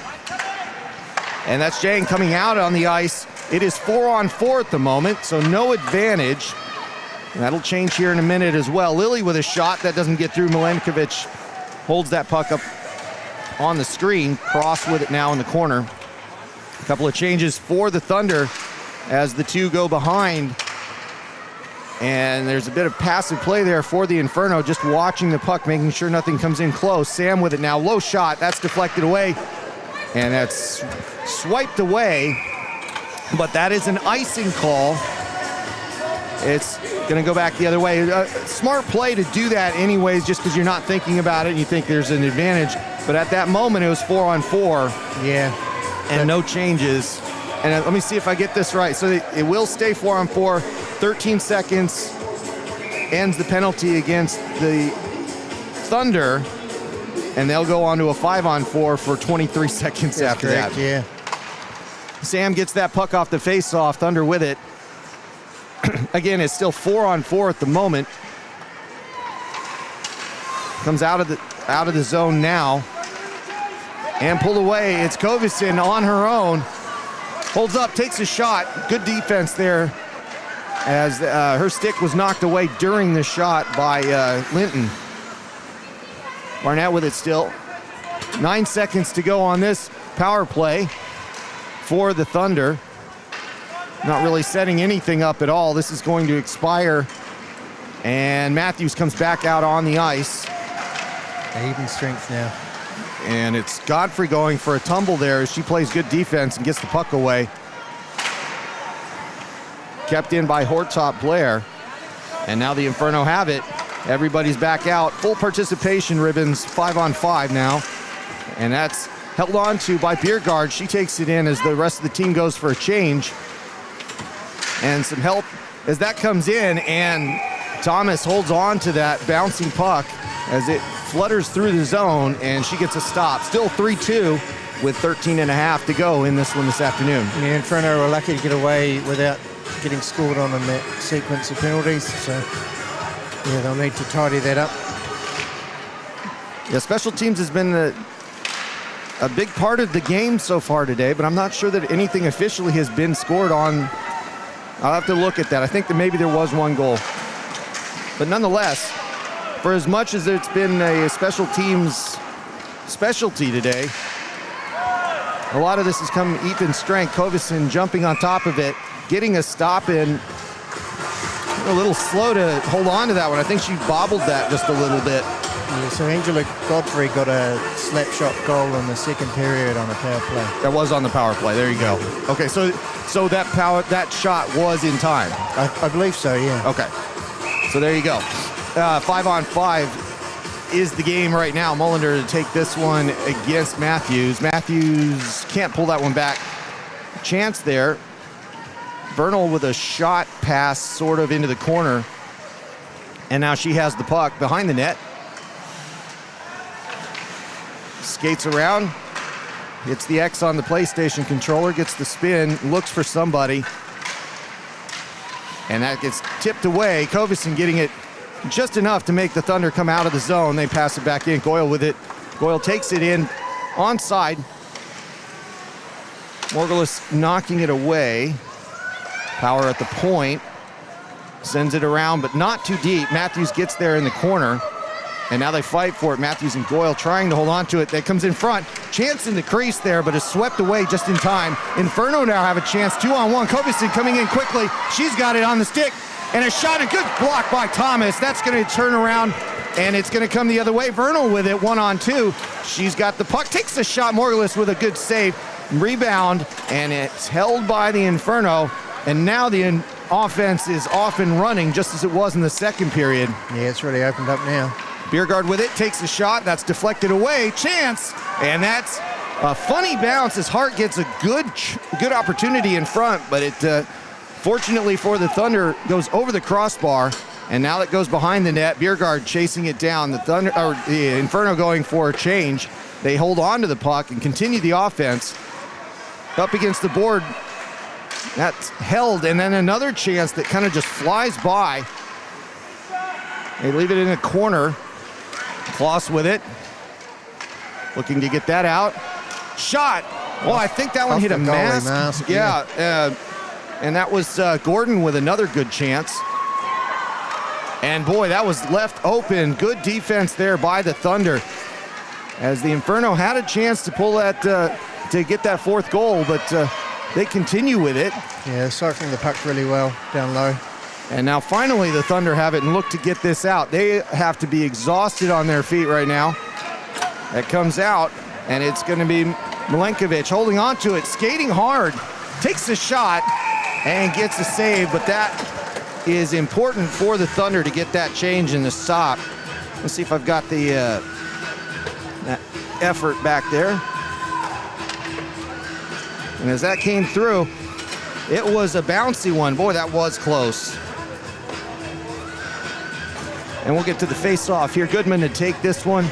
And that's Jane coming out on the ice. It is 4-on-4 at the moment, so no advantage. That'll change here in a minute as well. Lily with a shot that doesn't get through. Milenkovic holds that puck up on the screen. Cross with it now in the corner. A couple of changes for the Thunder as the two go behind. And there's a bit of passive play there for the Inferno, just watching the puck, making sure nothing comes in close. Sam with it now, low shot, that's deflected away. And that's swiped away, but that is an icing call. It's gonna go back the other way. Smart play to do that anyways, just because you're not thinking about it and you think there's an advantage. But at that moment, it was 4-on-4. Yeah. And no changes. And let me see if I get this right. So it will stay 4-on-4. 13 seconds ends the penalty against the Thunder, and they'll go on to a 5-on-4 for 23 seconds after correct, that. Yeah. Sam gets that puck off the face-off. Thunder with it. Again, it's still 4-on-4 at the moment. Comes out of the zone now and pulled away. It's Kovison on her own. Holds up, takes a shot. Good defense there as her stick was knocked away during the shot by Linton. Barnett with it still. 9 seconds to go on this power play for the Thunder. Not really setting anything up at all. This is going to expire. And Matthews comes back out on the ice. Even strength now. And it's Godfrey going for a tumble there as she plays good defense and gets the puck away. Kept in by Hortop Blair. And now the Inferno have it. Everybody's back out. Full participation ribbons, 5-on-5 now. And that's held on to by Biergard. She takes it in as the rest of the team goes for a change. And some help as that comes in, and Thomas holds on to that bouncing puck as it flutters through the zone, and she gets a stop. Still 3-2 with 13 and a half to go in this one this afternoon. The Inferno were lucky to get away without getting scored on in that sequence of penalties, so yeah, they'll need to tidy that up. Yeah, special teams has been a big part of the game so far today, but I'm not sure that anything officially has been scored on. I'll have to look at that. I think that maybe there was one goal. But nonetheless, for as much as it's been a special teams specialty today, a lot of this has come even strength. Kovison jumping on top of it, getting a stop in. A little slow to hold on to that one. I think she bobbled that just a little bit. Yeah, so Angela Godfrey got a slap shot goal in the second period on a power play. That was on the power play. There you go. Okay, so that shot was in time. I believe so, yeah. Okay, so there you go. 5-on-5 is the game right now. Mullender to take this one against Matthews. Matthews can't pull that one back. Chance there. Vernal with a shot pass sort of into the corner. And now she has the puck behind the net. Skates around. Hits the X on the PlayStation controller. Gets the spin. Looks for somebody. And that gets tipped away. Kovison getting it just enough to make the Thunder come out of the zone. They pass it back in. Goyle with it. Goyle takes it in onside. Morgulis knocking it away. Power at the point. Sends it around, but not too deep. Matthews gets there in the corner. And now they fight for it. Matthews and Goyle trying to hold on to it. That comes in front. Chance in the crease there, but is swept away just in time. Inferno now have a chance. 2-on-1. Kovison coming in quickly. She's got it on the stick. And a shot, a good block by Thomas. That's going to turn around, and it's going to come the other way. Vernal with it, 1-on-2. She's got the puck. Takes the shot. Morgulis with a good save. Rebound, and it's held by the Inferno. And now the offense is off and running just as it was in the second period. Yeah, it's really opened up now. Biergard with it, takes a shot, that's deflected away, chance, and that's a funny bounce as Hart gets a good opportunity in front, but it, fortunately for the Thunder, goes over the crossbar, And now that goes behind the net. Biergaard chasing it down. The Inferno going for a change. They hold on to the puck and continue the offense. Up against the board. That's held, and then another chance that kind of just flies by. They leave it in a corner. Kloss with it. Looking to get that out. Shot. Oh, I think that one hit a mask. Yeah. And that was Gordon with another good chance. And boy, that was left open. Good defense there by the Thunder. As the Inferno had a chance to pull that, to get that fourth goal, but they continue with it. Yeah, cycling the puck really well down low. And now finally the Thunder have it and look to get this out. They have to be exhausted on their feet right now. That comes out, and it's going to be Milenkovic holding on to it, skating hard, takes the shot, and gets a save, but that is important for the Thunder to get that change in the stop. Let's see if I've got the that effort back there. And as that came through, it was a bouncy one. Boy, that was close. And we'll get to the face-off here. Goodman to take this one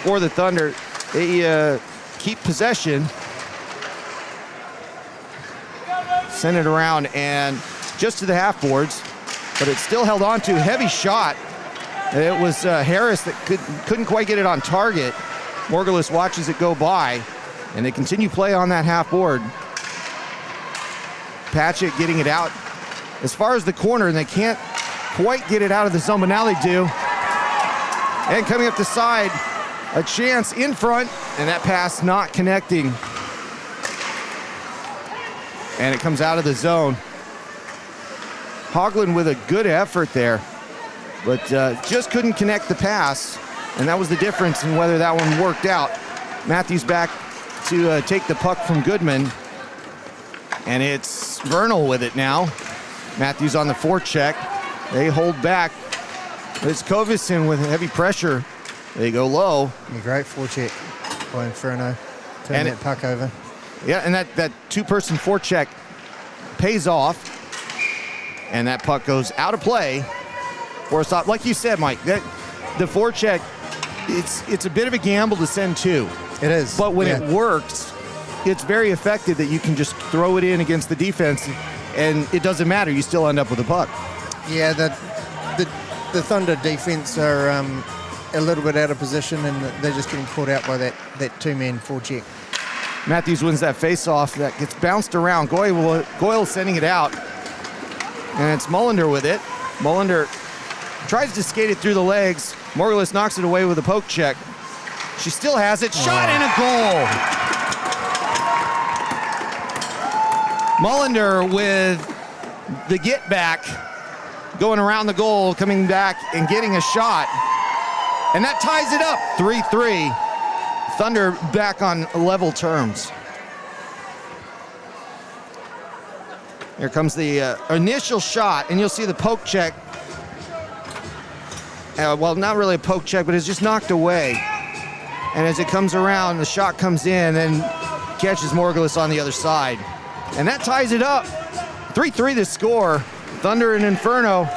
for the Thunder. They keep possession. Send it around and just to the half boards, but it's still held on to. Heavy shot. It was Harris that couldn't quite get it on target. Morgulis watches it go by, and they continue play on that half board. Patchett getting it out as far as the corner, and they can't quite get it out of the zone, but now they do. And coming up the side, a chance in front, and that pass not connecting. And it comes out of the zone. Hoagland with a good effort there, but just couldn't connect the pass, and that was the difference in whether that one worked out. Matthews back to take the puck from Goodman, and it's Vernal with it now. Matthews on the forecheck. They hold back. It's Kovison with heavy pressure. They go low. A great forecheck by Inferno. Turn that puck over. Yeah, and that two-person forecheck pays off. And that puck goes out of play for a stop. Like you said, Mike, the forecheck, it's a bit of a gamble to send two. It is. But when it works, it's very effective that you can just throw it in against the defense, and it doesn't matter. You still end up with a puck. Yeah, the Thunder defense are a little bit out of position, and they're just getting caught out by that two-man forecheck. Matthews wins that face-off. That gets bounced around. Goyle sending it out. And it's Mullender with it. Mullender tries to skate it through the legs. Morgulis knocks it away with a poke check. She still has it. Shot and a goal. Mullender with the get back, going around the goal, coming back and getting a shot. And that ties it up, 3-3. Thunder back on level terms. Here comes the initial shot, and you'll see the poke check. Well, not really a poke check, but it's just knocked away. And as it comes around, the shot comes in and catches Morgulis on the other side. And that ties it up. 3-3 the score. Thunder and Inferno,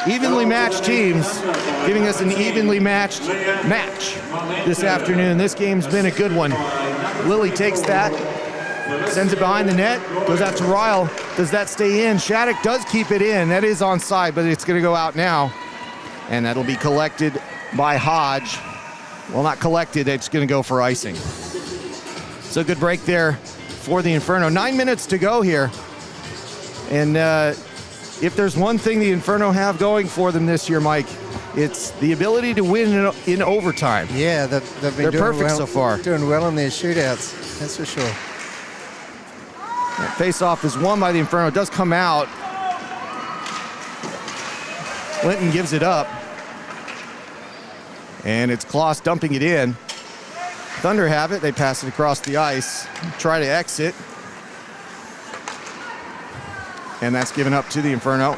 evenly matched teams, giving us an evenly matched match this afternoon. This game's been a good one. Lilly takes that, sends it behind the net, goes out to Ryle. Does that stay in? Shattuck does keep it in. That is onside, but it's going to go out now. And that'll be collected by Hodge. Well, not collected, it's going to go for icing. So good break there for the Inferno. 9 minutes to go here. And if there's one thing the Inferno have going for them this year, Mike, it's the ability to win in overtime. Yeah, they've been They're perfect so far. Doing well in their shootouts, that's for sure. That face-off is won by the Inferno. It does come out. Linton gives it up. And it's Kloss dumping it in. Thunder have it. They pass it across the ice. Try to exit. And that's given up to the Inferno.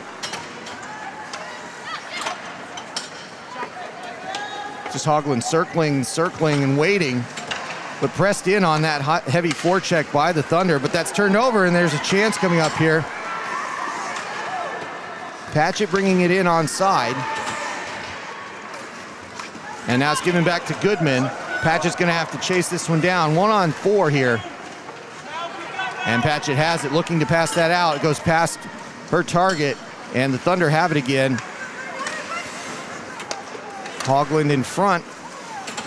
Just Hoagland circling and waiting. But pressed in on that heavy forecheck by the Thunder. But that's turned over, and there's a chance coming up here. Patchett bringing it in onside. And now it's given back to Goodman. Patchett's going to have to chase this one down. 1-on-4 here. And Patchett has it, looking to pass that out. It goes past her target, and the Thunder have it again. Hogland in front.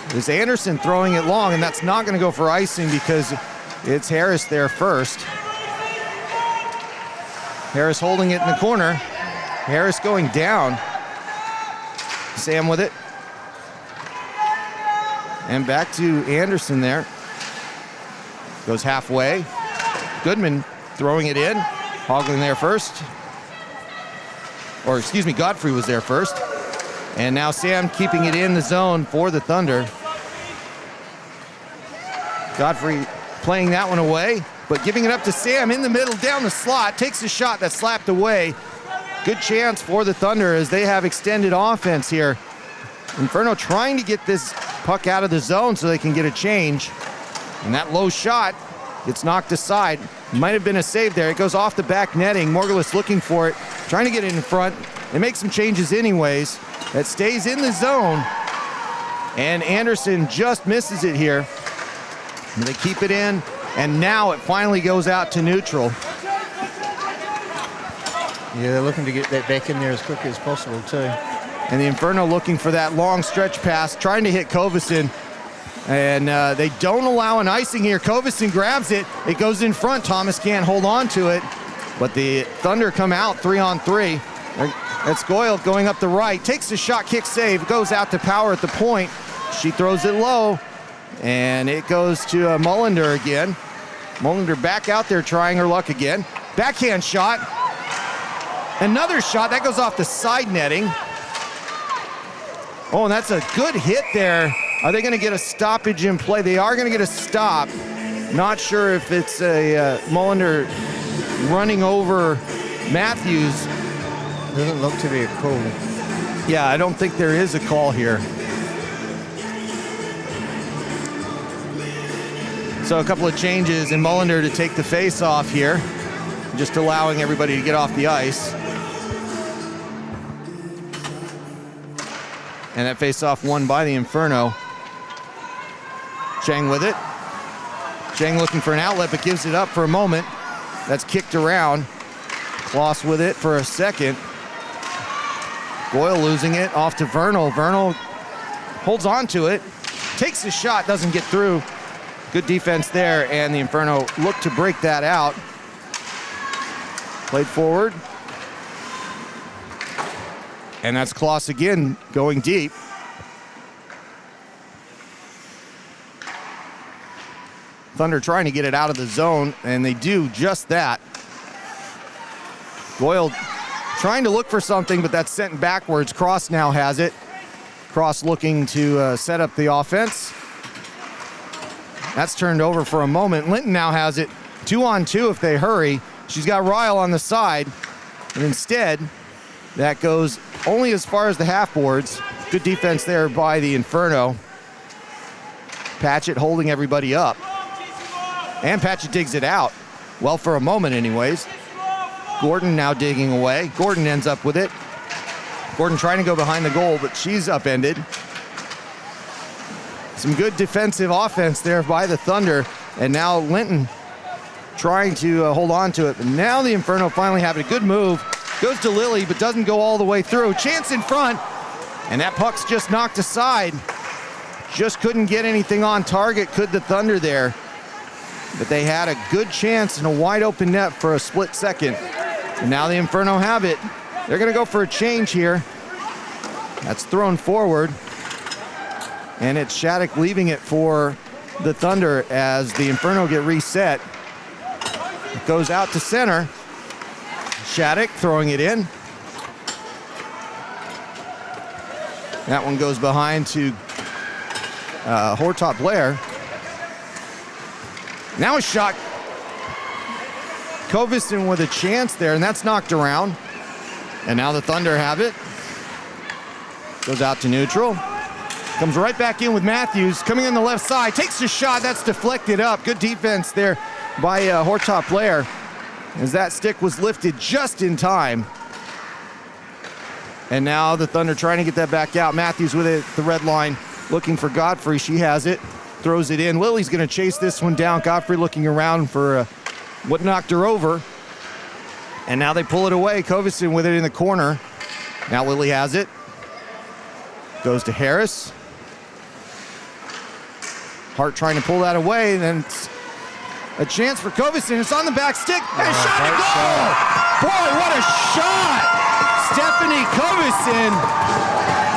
There's Anderson throwing it long, and that's not going to go for icing because it's Harris there first. Harris holding it in the corner. Harris going down. Sam with it. And back to Anderson there. Goes halfway. Goodman throwing it in. Hogland there first. Or excuse me, Godfrey was there first. And now Sam keeping it in the zone for the Thunder. Godfrey playing that one away, but giving it up to Sam in the middle, down the slot, takes a shot that's slapped away. Good chance for the Thunder as they have extended offense here. Inferno trying to get this puck out of the zone so they can get a change. And that low shot gets knocked aside. Might have been a save there. It goes off the back netting. Morgulis looking for it, trying to get it in front. They make some changes anyways. That stays in the zone. And Anderson just misses it here. And they keep it in, and now it finally goes out to neutral. Yeah, they're looking to get that back in there as quickly as possible too. And the Inferno looking for that long stretch pass, trying to hit Kovacin. And they don't allow an icing here. Kovacin grabs it. It goes in front. Thomas can't hold on to it. But the Thunder come out 3-on-3. That's Goyle going up the right. Takes the shot, kick save. Goes out to Power at the point. She throws it low. And it goes to Mullender again. Mullender back out there trying her luck again. Backhand shot. Another shot. That goes off the side netting. Oh, and that's a good hit there. Are they going to get a stoppage in play? They are going to get a stop. Not sure if it's a Mullender running over Matthews. Doesn't look to be a call. Yeah, I don't think there is a call here. So a couple of changes in Mullender to take the face off here. Just allowing everybody to get off the ice. And that face-off won by the Inferno. Chang with it. Chang looking for an outlet, but gives it up for a moment. That's kicked around. Kloss with it for a second. Goyle losing it off to Vernal. Vernal holds on to it. Takes the shot, doesn't get through. Good defense there, and the Inferno look to break that out. Played forward. And that's Kloss again going deep. Thunder trying to get it out of the zone, and they do just that. Goyle trying to look for something, but that's sent backwards. Cross now has it. Cross looking to set up the offense. That's turned over for a moment. Linton now has it 2-on-2 if they hurry. She's got Ryle on the side, and instead, that goes only as far as the half boards. Good defense there by the Inferno. Patchett holding everybody up. And Patchett digs it out. Well, for a moment anyways. Gordon now digging away. Gordon ends up with it. Gordon trying to go behind the goal, but she's upended. Some good defensive offense there by the Thunder. And now Linton trying to hold on to it. But now the Inferno finally have a good move. Goes to Lilly, but doesn't go all the way through. Chance in front. And that puck's just knocked aside. Just couldn't get anything on target, could the Thunder there. But they had a good chance in a wide open net for a split second. And now the Inferno have it. They're going to go for a change here. That's thrown forward. And it's Shattuck leaving it for the Thunder as the Inferno get reset. It goes out to center. Shattuck throwing it in. That one goes behind to Hortop Blair. Now a shot. Kovacin with a chance there, and that's knocked around. And now the Thunder have it. Goes out to neutral. Comes right back in with Matthews. Coming in the left side. Takes the shot. That's deflected up. Good defense there by Hortop Blair, as that stick was lifted just in time. And now the Thunder trying to get that back out. Matthews with it at the red line, looking for Godfrey. She has it, throws it in. Lily's going to chase this one down. Godfrey looking around for what knocked her over. And now they pull it away. Kovison with it in the corner. Now Lily has it. Goes to Harris. Hart trying to pull that away, and then it's a chance for Kovison. It's on the back stick, and shot and goal! Boy, what a shot! Stephanie Kovison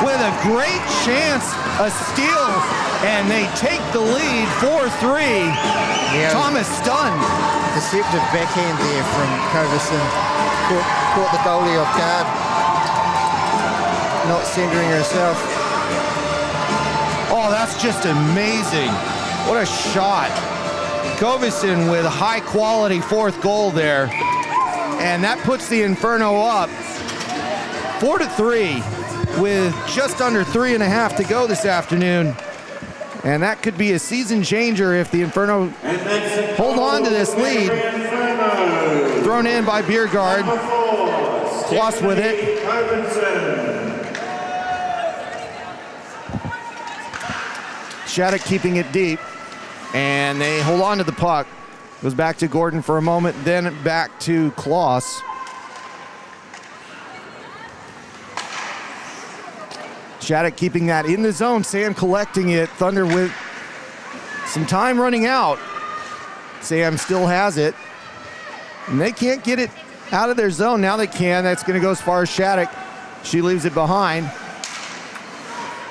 with a great chance, a steal, and they take the lead 4-3. Yeah. Thomas stunned. Deceptive backhand there from Kovison. Caught the goalie off guard. Not centering herself. Oh, that's just amazing. What a shot. Kovison with a high-quality fourth goal there. And that puts the Inferno up 4-3 with just under 3.5 to go this afternoon. And that could be a season changer if the Inferno hold on to this lead. Thrown in by Biergaard. Kloss with it. Shattuck keeping it deep, and they hold on to the puck. Goes back to Gordon for a moment, then back to Kloss. Shattuck keeping that in the zone. Sam collecting it. Thunder with some time running out. Sam still has it, and they can't get it out of their zone. Now they can. That's going to go as far as Shattuck. She leaves it behind.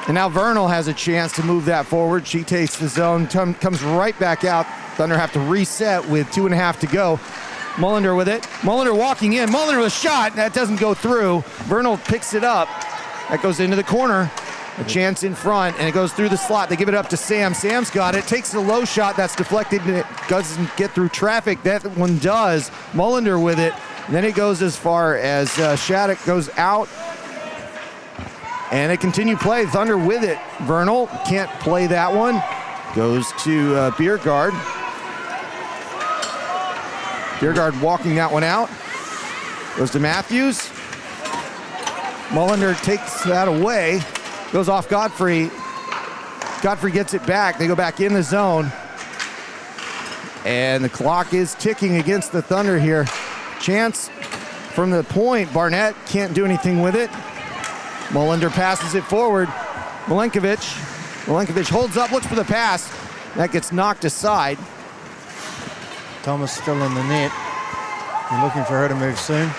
And now Vernal has a chance to move that forward. She takes the zone, comes right back out. Thunder have to reset with 2.5 to go. Mullender with it. Mullender walking in. Mullender with a shot. That doesn't go through. Vernal picks it up. That goes into the corner. A chance in front, and it goes through the slot. They give it up to Sam. Sam's got it. Takes the low shot. That's deflected, and it doesn't get through traffic. That one does. Mullender with it. And then it goes as far as Shattuck goes out. And they continue play. Thunder with it. Vernal can't play that one. Goes to Biergaard. Biergaard walking that one out. Goes to Matthews. Mullender takes that away. Goes off Godfrey. Godfrey gets it back. They go back in the zone. And the clock is ticking against the Thunder here. Chance from the point. Barnett can't do anything with it. Mullender passes it forward. Milenkovic holds up, looks for the pass. That gets knocked aside. Thomas still in the net. You're looking for her to move soon.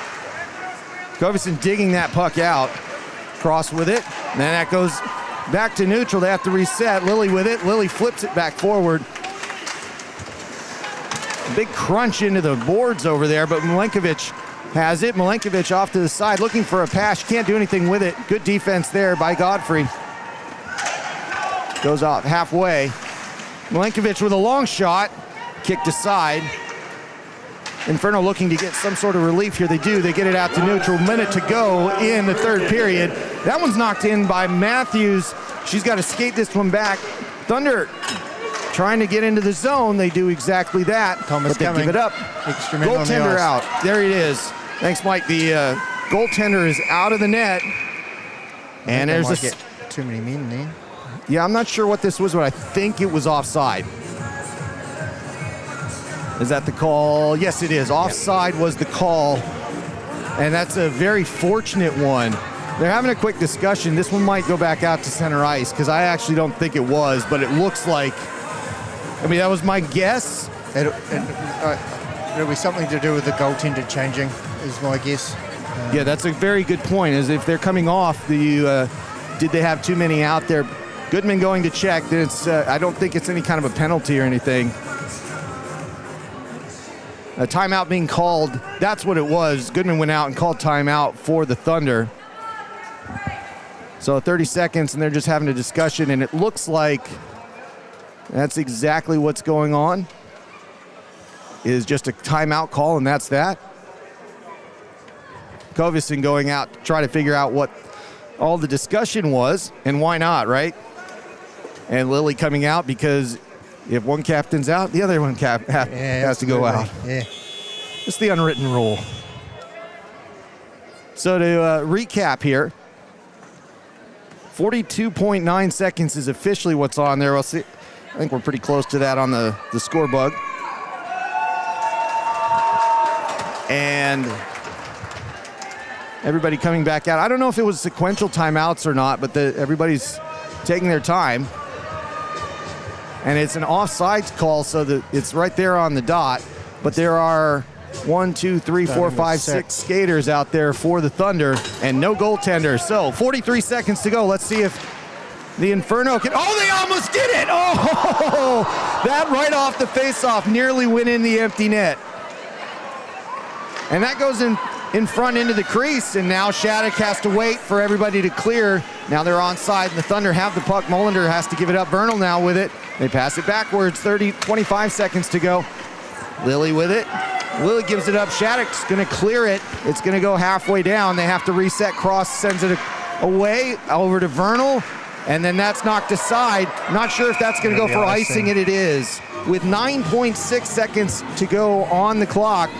Kovison digging that puck out. Cross with it. And then that goes back to neutral. They have to reset. Lily with it. Lily flips it back forward. Big crunch into the boards over there, but Milenkovic has it. Milenkovic off to the side looking for a pass. Can't do anything with it. Good defense there by Godfrey. Goes off halfway. Milenkovic with a long shot. Kicked aside. Inferno looking to get some sort of relief here. They do. They get it out to neutral. Minute to go in the third period. That one's knocked in by Matthews. She's got to skate this one back. Thunder trying to get into the zone. They do exactly that. Thomas but they coming. give it up. Extra man on the Goaltender ice. out. There it is. Thanks, Mike. The goaltender is out of the net. And They there's might a... get too many men there. Yeah, I'm not sure what this was, but I think it was offside. Is that the call? Yes, it is. Offside was the call. And that's a very fortunate one. They're having a quick discussion. This one might go back out to center ice because I actually don't think it was, but it looks like, I mean, that was my guess. It'll be something to do with the goaltender changing, is my guess. Yeah, that's a very good point, is if they're coming off, did they have too many out there? Goodman going to check. Then it's, I don't think it's any kind of a penalty or anything. A timeout being called. That's what it was. Goodman went out and called timeout for the Thunder. So 30 seconds, and they're just having a discussion, and it looks like that's exactly what's going on. Is just a timeout call, and that's that. Kovison going out to try to figure out what all the discussion was, and why not, right? And Lily coming out because if one captain's out, the other one has to go out. Yeah. It's the unwritten rule. So to recap here, 42.9 seconds is officially what's on there. We'll see. I think we're pretty close to that on the score bug. And everybody coming back out. I don't know if it was sequential timeouts or not, but everybody's taking their time. And it's an offsides call, so that it's right there on the dot. But there are 1, 2, 3, 4, 5, 6 skaters out there for the Thunder and no goaltender. So 43 seconds to go. Let's see if the Inferno can. Oh, they almost did it. Oh, that right off the faceoff nearly went in the empty net. And that goes in front into the crease, and now Shattuck has to wait for everybody to clear. Now they're onside, and the Thunder have the puck. Mullender has to give it up. Bernal now with it. They pass it backwards, 25 seconds to go. Lilly with it. Lilly gives it up. Shattuck's going to clear it. It's going to go halfway down. They have to reset. Cross sends it away over to Vernal, and then that's knocked aside. Not sure if that's going to go for icing, and it is. With 9.6 seconds to go on the clock,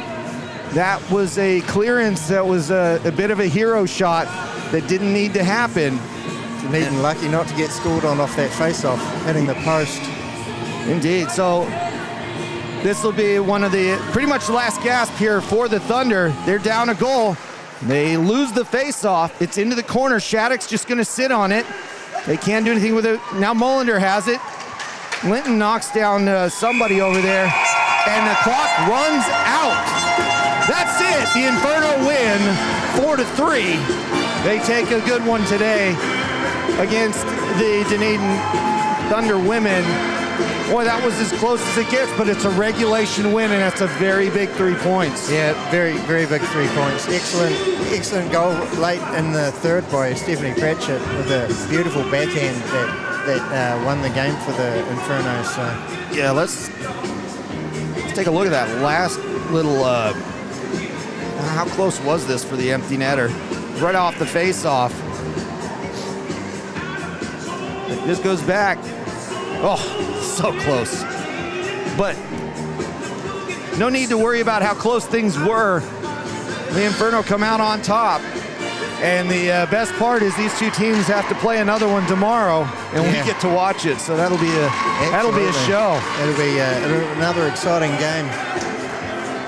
that was a clearance that was a bit of a hero shot that didn't need to happen. Dunedin lucky not to get scored on off that face-off, hitting the post. Indeed. So this will be one of the pretty much the last gasp here for the Thunder. They're down a goal. They lose the face-off. It's into the corner. Shattuck's just going to sit on it. They can't do anything with it. Now Mullender has it. Linton knocks down somebody over there, and the clock runs out. That's it. The Inferno win 4-3. They take a good one today against the Dunedin Thunder women. Boy, that was as close as it gets, but it's a regulation win, and that's a very big 3 points. Yeah, very, very big 3 points. Excellent goal late in the third by Stephanie Pratchett with a beautiful backhand that won the game for the Inferno. So yeah, let's take a look at that last little. How close was this for the empty netter? Right off the face-off. It just goes back. Oh, so close. But no need to worry about how close things were. The Inferno come out on top. And the best part is these two teams have to play another one tomorrow, and we get to watch it. So that'll be a show. It'll be another exciting game.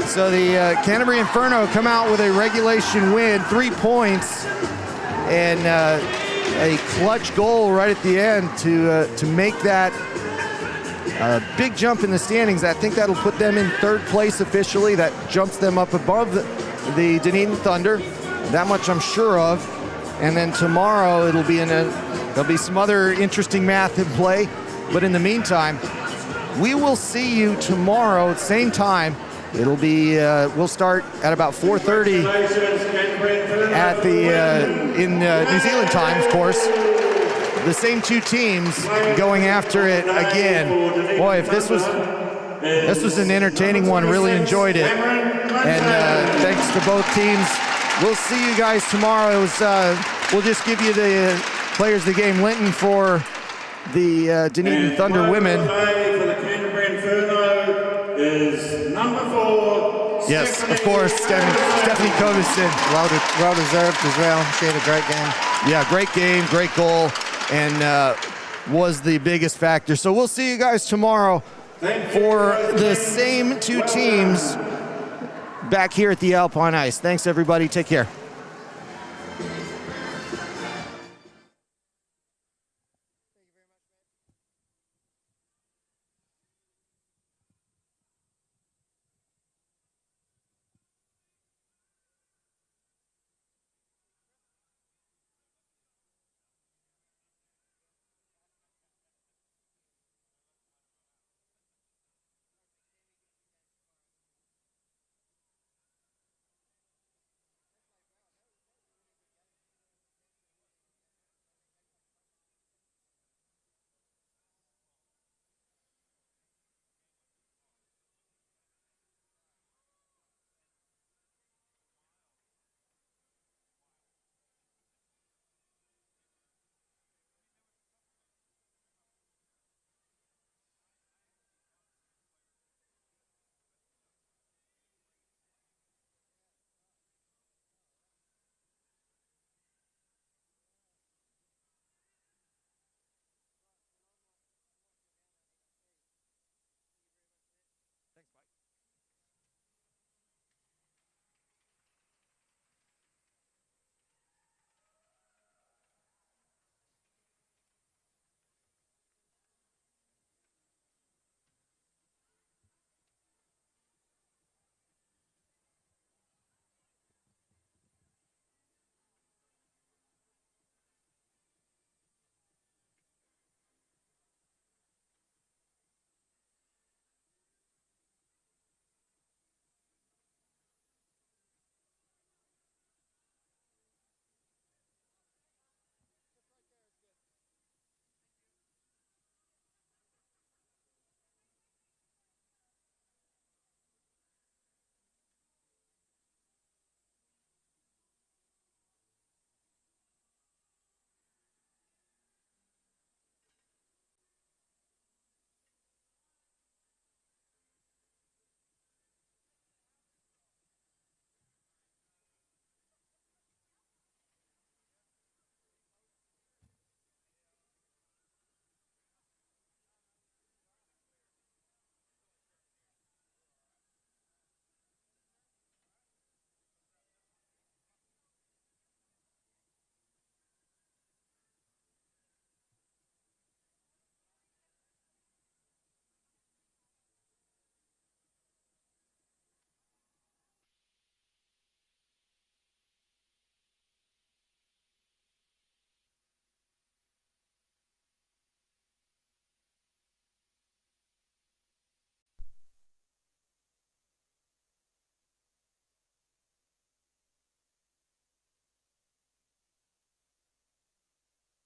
So the Canterbury Inferno come out with a regulation win, 3 points, and a clutch goal right at the end to make that big jump in the standings. I think that'll put them in third place officially. That jumps them up above the Dunedin Thunder. That much I'm sure of. And then tomorrow there'll be some other interesting math in play. But in the meantime, we will see you tomorrow at the same time. It'll be we'll start at about 4:30 at the in New Zealand time, of course. The same two teams going after it again. Boy, if this was an entertaining one. Really enjoyed it, and thanks to both teams. We'll see you guys tomorrow. We'll just give you the players of the game. Linton for the Dunedin Thunder women. Is number 4. Yes, of course, Stephanie Covison. Well deserved as well. She had a great game. Yeah, great game, great goal, and was the biggest factor. So we'll see you guys tomorrow for the same two teams back here at the Alpine Ice. Thanks, everybody. Take care.